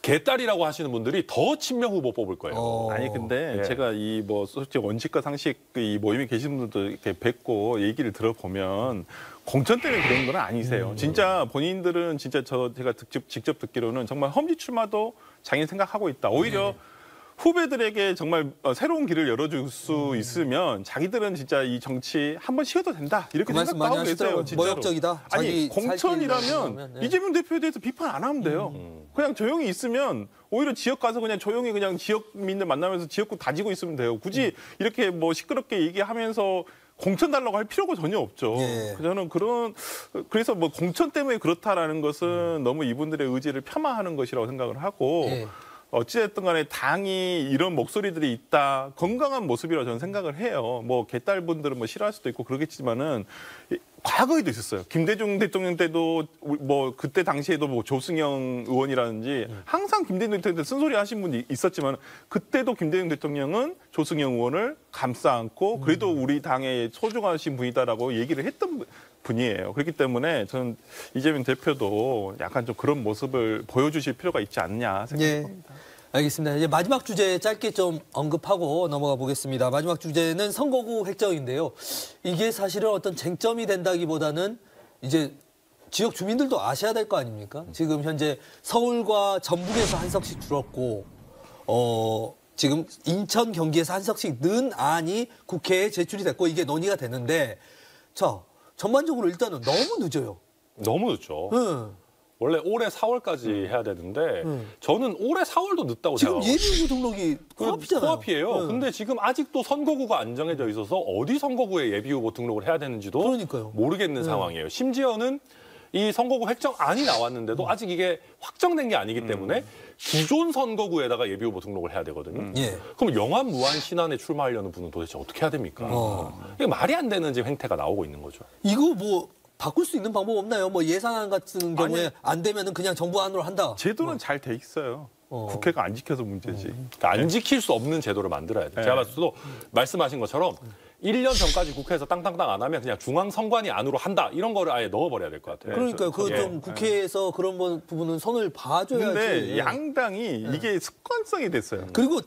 개딸이라고 하시는 분들이 더 친명 후보 뽑을 거예요. 아니 근데 제가 이 뭐 솔직히 원칙과 상식 이 모임에 계신 분들도 이렇게 뵙고 얘기를 들어보면 공천 때문에 그런 건 아니세요. 진짜 본인들은 진짜 제가 직접 듣기로는 정말 험지 출마도 자기 생각하고 있다. 오히려 후배들에게 정말 새로운 길을 열어줄 수 있으면 자기들은 진짜 이 정치 한번 쉬어도 된다. 이렇게 그 말씀 많이 생각하고 계세요. 하시더라고요. 진짜로. 모욕적이다. 아니 자기 공천이라면 이재명 대표에 대해서 비판 안 하면 돼요. 그냥 조용히 있으면 오히려 지역 가서 그냥 조용히 그냥 지역민들 만나면서 지역구 다지고 있으면 돼요. 굳이 이렇게 뭐 시끄럽게 얘기하면서 공천 달라고 할 필요가 전혀 없죠. 저는 그래서 뭐 공천 때문에 그렇다라는 것은 너무 이분들의 의지를 폄하하는 것이라고 생각을 하고 어찌됐든 간에 당이 이런 목소리들이 있다. 건강한 모습이라고 저는 생각을 해요. 뭐 개딸분들은 뭐 싫어할 수도 있고 그러겠지만은 과거에도 있었어요. 김대중 대통령 때도 뭐 그때 당시에도 뭐 조승영 의원이라든지 항상 김대중 대통령 때 쓴소리 하신 분이 있었지만 그때도 김대중 대통령은 조승영 의원을 감싸 안고 그래도 우리 당의 소중하신 분이다라고 얘기를 했던 분이에요. 그렇기 때문에 저는 이재명 대표도 약간 좀 그런 모습을 보여주실 필요가 있지 않냐 생각합니다. 알겠습니다. 이제 마지막 주제 짧게 좀 언급하고 넘어가 보겠습니다. 마지막 주제는 선거구 획정인데요. 이게 사실은 어떤 쟁점이 된다기보다는 이제 지역 주민들도 아셔야 될 거 아닙니까? 지금 현재 서울과 전북에서 한 석씩 줄었고 지금 인천 경기에서 한석씩 는 안이 국회에 제출이 됐고 이게 논의가 됐는데 자 전반적으로 일단은 너무 늦어요. 너무 늦죠. 응. 원래 올해 4월까지 해야 되는데 저는 올해 4월도 늦다고 지금 생각하고 예비후보 등록이 코앞이잖아요. 코앞이에요. 응. 근데 지금 아직도 선거구가 안 정해져 있어서 어디 선거구에 예비후보 등록을 해야 되는지도 그러니까요. 모르겠는 상황이에요. 심지어는 이 선거구 획정안이 나왔는데도 아직 이게 확정된 게 아니기 때문에 기존 선거구에다가 예비후보 등록을 해야 되거든요. 예. 그럼 영암 무안 신안에 출마하려는 분은 도대체 어떻게 해야 됩니까? 이게 말이 안 되는 지금 행태가 나오고 있는 거죠. 이거 뭐 바꿀 수 있는 방법 없나요? 뭐 예산안 같은 경우에 안 되면은 그냥 정부안으로 한다. 제도는 잘 돼 있어요. 국회가 안 지켜서 문제지. 그러니까 안 지킬 수 없는 제도를 만들어야 돼요. 제가 봤을 때도 말씀하신 것처럼 1년 전까지 국회에서 땅땅땅 안 하면 그냥 중앙선관위 안으로 한다. 이런 거를 아예 넣어버려야 될 것 같아요. 그러니까요. 그 예. 좀 국회에서 그런 부분은 손을 봐줘야지. 근데 양당이 이게 습관성이 됐어요. 그리고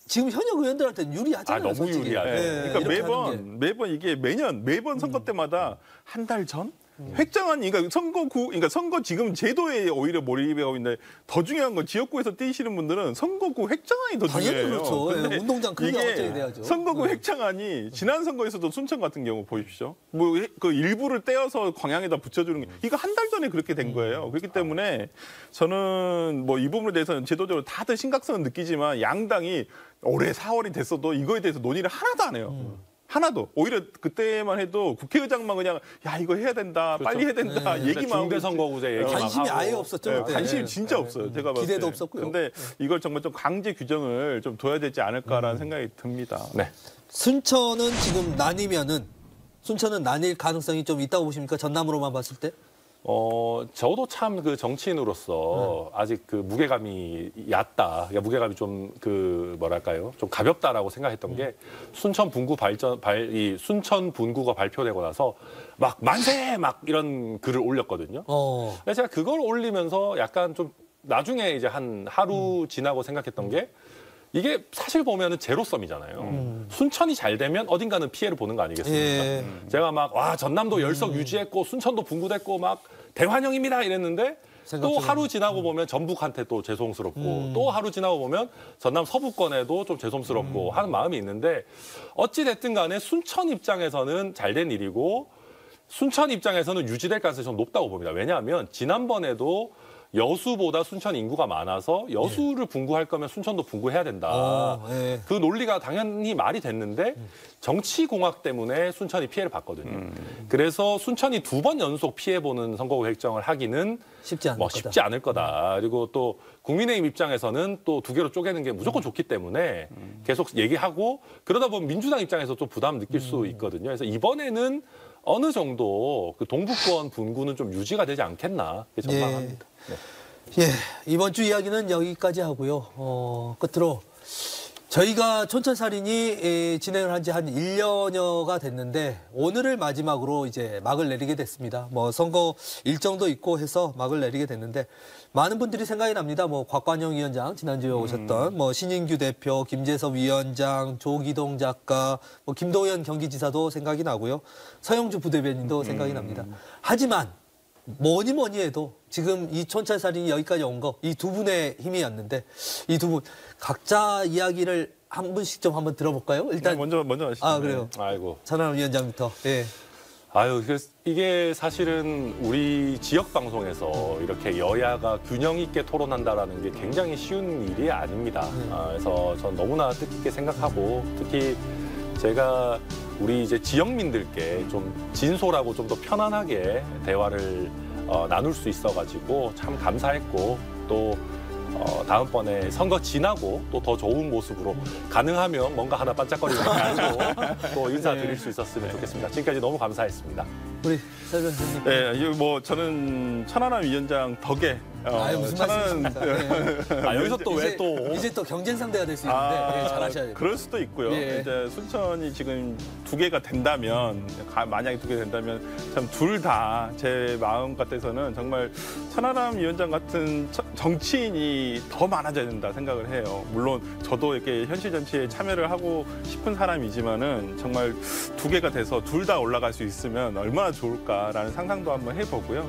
지금 현역 의원들한테는 유리하잖아요. 너무 솔직히. 유리하죠. 예, 그러니까 이렇게 하는 게. 매번 이게 매번 선거 때마다 한 달 전? 획정안이 그러니까 그러니까 선거 지금 제도에 오히려 몰입하고 있는데 더 중요한 건 지역구에서 뛰시는 분들은 선거구 획정안이 더 당연히 중요해요. 그렇죠. 근데 예, 운동장 크게 이게 확장이 돼야죠. 선거구 획정안이 지난 선거에서도 순천 같은 경우 보십시오. 뭐 그 일부를 떼어서 광양에다 붙여주는 게 이거 한 달 전에 그렇게 된 거예요. 그렇기 때문에 저는 뭐 이 부분에 대해서는 제도적으로 다들 심각성은 느끼지만 양당이 올해 4월이 됐어도 이거에 대해서 논의를 하나도 안 해요. 하나도. 오히려 그때만 해도 국회의장만 그냥 야 이거 해야 된다. 빨리 해야 된다. 얘기만 하고 중대선거구제 얘기만 관심이 하고. 아예 없었죠. 네, 그때. 관심이 진짜 없어요. 제가 봤을 기대도 때. 없었고요. 근데 이걸 정말 좀 강제 규정을 좀 둬야 되지 않을까라는 생각이 듭니다. 네. 순천은 지금 나뉘면은 순천은 나뉠 가능성이 좀 있다고 보십니까? 전남으로만 봤을 때? 저도 참 그 정치인으로서 아직 그 무게감이 얕다. 그러니까 무게감이 좀 그 뭐랄까요? 좀 가볍다라고 생각했던 게 순천 분구 이 순천 분구가 발표되고 나서 막 만세 막 이런 글을 올렸거든요. 그래서 제가 그걸 올리면서 약간 좀 나중에 이제 한 하루 지나고 생각했던 게 이게 사실 보면은 제로섬이잖아요. 순천이 잘 되면 어딘가는 피해를 보는 거 아니겠습니까? 예. 제가 막 와 전남도 열석 유지했고 순천도 분구됐고 막 대환영입니다 이랬는데 또 하루 지나고 보면 전북한테 또 죄송스럽고 또 하루 지나고 보면 전남 서부권에도 좀 죄송스럽고 하는 마음이 있는데 어찌 됐든 간에 순천 입장에서는 잘된 일이고 순천 입장에서는 유지될 가능성이 좀 높다고 봅니다. 왜냐하면 지난번에도 여수보다 순천 인구가 많아서 여수를 분구할 거면 순천도 분구해야 된다. 예. 그 논리가 당연히 말이 됐는데 정치공학 때문에 순천이 피해를 봤거든요. 그래서 순천이 2번 연속 피해보는 선거구 획정을 하기는 쉽지 않을 거다. 쉽지 않을 거다. 그리고 또 국민의힘 입장에서는 또 2개로 쪼개는 게 무조건 좋기 때문에 계속 얘기하고 그러다 보면 민주당 입장에서 좀 부담 느낄 수 있거든요. 그래서 이번에는 어느 정도 그 동북권 분구는 좀 유지가 되지 않겠나 전망합니다. 네. 예, 이번 주 이야기는 여기까지 하고요. 끝으로 저희가 촌철살인이 진행을 한 지 한 1년여가 됐는데 오늘을 마지막으로 이제 막을 내리게 됐습니다. 뭐 선거 일정도 있고 해서 막을 내리게 됐는데 많은 분들이 생각이 납니다. 뭐 곽관영 위원장 지난주에 오셨던 뭐 신인규 대표, 김재섭 위원장, 조기동 작가, 뭐 김동연 경기지사도 생각이 나고요. 서영주 부대변인도 생각이 납니다. 하지만 뭐니 해도 지금 이 촌철살인이 여기까지 온 거 이 두 분의 힘이었는데 이 두 분 각자 이야기를 한 분씩 좀 한번 들어볼까요? 일단 먼저 하시죠. 아 그래요. 아이고. 전환 위원장부터. 예. 아유, 이게 사실은 우리 지역 방송에서 이렇게 여야가 균형 있게 토론한다라는 게 굉장히 쉬운 일이 아닙니다. 그래서 전 너무나 뜻깊게 생각하고 특히 제가 우리 이제 지역민들께 좀 진솔하고 좀 더 편안하게 대화를 나눌 수 있어가지고 참 감사했고 또 다음번에 선거 지나고 또 더 좋은 모습으로 가능하면 뭔가 하나 반짝거리는 거 알고 또 인사드릴 수 있었으면 좋겠습니다. 지금까지 너무 감사했습니다. 우리 설 변호사님. 네, 이거 뭐 저는 천안함 위원장 덕에 아유, 무슨 말씀이십니까? 예. 여기서 또 왜 또 이제 또 경쟁 상대가 될 수 있는데 예, 잘하셔야 돼요. 그럴 수도 있고요. 예. 이제 순천이 지금 2개가 된다면 만약에 2개 된다면 참 둘 다 제 마음 같아서는 정말 천안함 위원장 같은 정치인이 더 많아져야 된다 생각을 해요. 물론 저도 이렇게 현실 정치에 참여를 하고 싶은 사람이지만은 정말 2개가 돼서 둘 다 올라갈 수 있으면 얼마나 좋을까라는 상상도 한번 해보고요.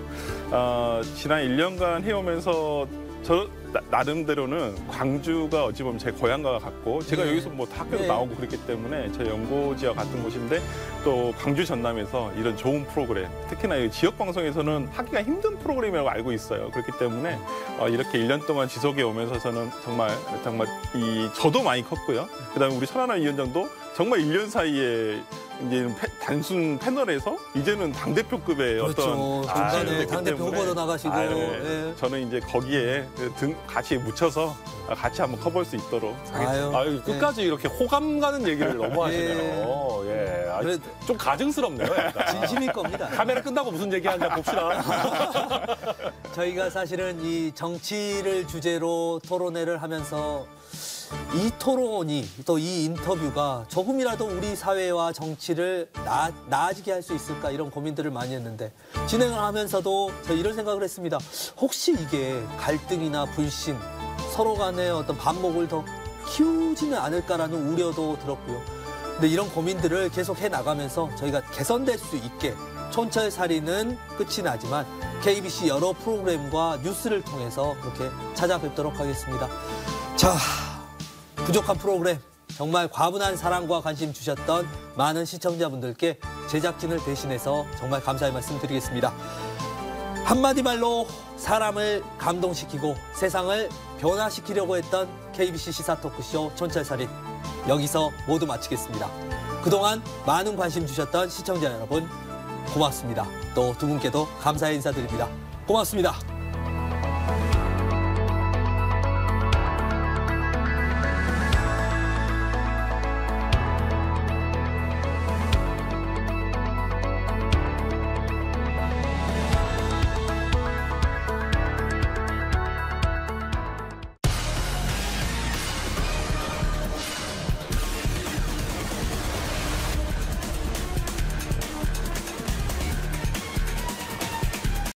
지난 1년간 해오면서 저 나름대로는 광주가 어찌 보면 제 고향과 같고 제가 네. 여기서 뭐 다 학교도 네. 나오고 그랬기 때문에 제 연고지와 같은 곳인데 또 광주 전남에서 이런 좋은 프로그램 특히나 이 지역 방송에서는 하기가 힘든 프로그램이라고 알고 있어요. 그렇기 때문에 이렇게 1년 동안 지속해 오면서 저는 정말 저도 많이 컸고요. 그다음에 우리 천하나 위원장도 정말 1년 사이에 이제는 단순 패널에서 이제는 당대표급의 그렇죠. 어떤 중간에 됐기 당대표 때문에 후보도 나가시고. 예. 저는 이제 거기에 같이 묻혀서 같이 한번 커볼 수 있도록 하겠습니다. 아유, 끝까지 이렇게 호감 가는 얘기를 너무 하시네요. 예. 아주 그래, 좀 가증스럽네요. 약간. 진심일 겁니다. 카메라 끝나고 무슨 얘기하냐 봅시다. 저희가 사실은 이 정치를 주제로 토론회를 하면서 이 토론이 또 이 인터뷰가 조금이라도 우리 사회와 정치를 나아지게 할 수 있을까 이런 고민들을 많이 했는데 진행을 하면서도 저 이런 생각을 했습니다. 혹시 이게 갈등이나 불신 서로 간의 어떤 반목을 더 키우지는 않을까라는 우려도 들었고요. 근데 이런 고민들을 계속 해 나가면서 저희가 개선될 수 있게 촌철살인은 끝이 나지만 KBC 여러 프로그램과 뉴스를 통해서 이렇게 찾아뵙도록 하겠습니다. 자, 부족한 프로그램 정말 과분한 사랑과 관심 주셨던 많은 시청자분들께 제작진을 대신해서 정말 감사의 말씀 드리겠습니다. 한마디 말로 사람을 감동시키고 세상을 변화시키려고 했던 KBC 시사 토크쇼 촌철살인 여기서 모두 마치겠습니다. 그동안 많은 관심 주셨던 시청자 여러분 고맙습니다. 또 두 분께도 감사의 인사드립니다. 고맙습니다.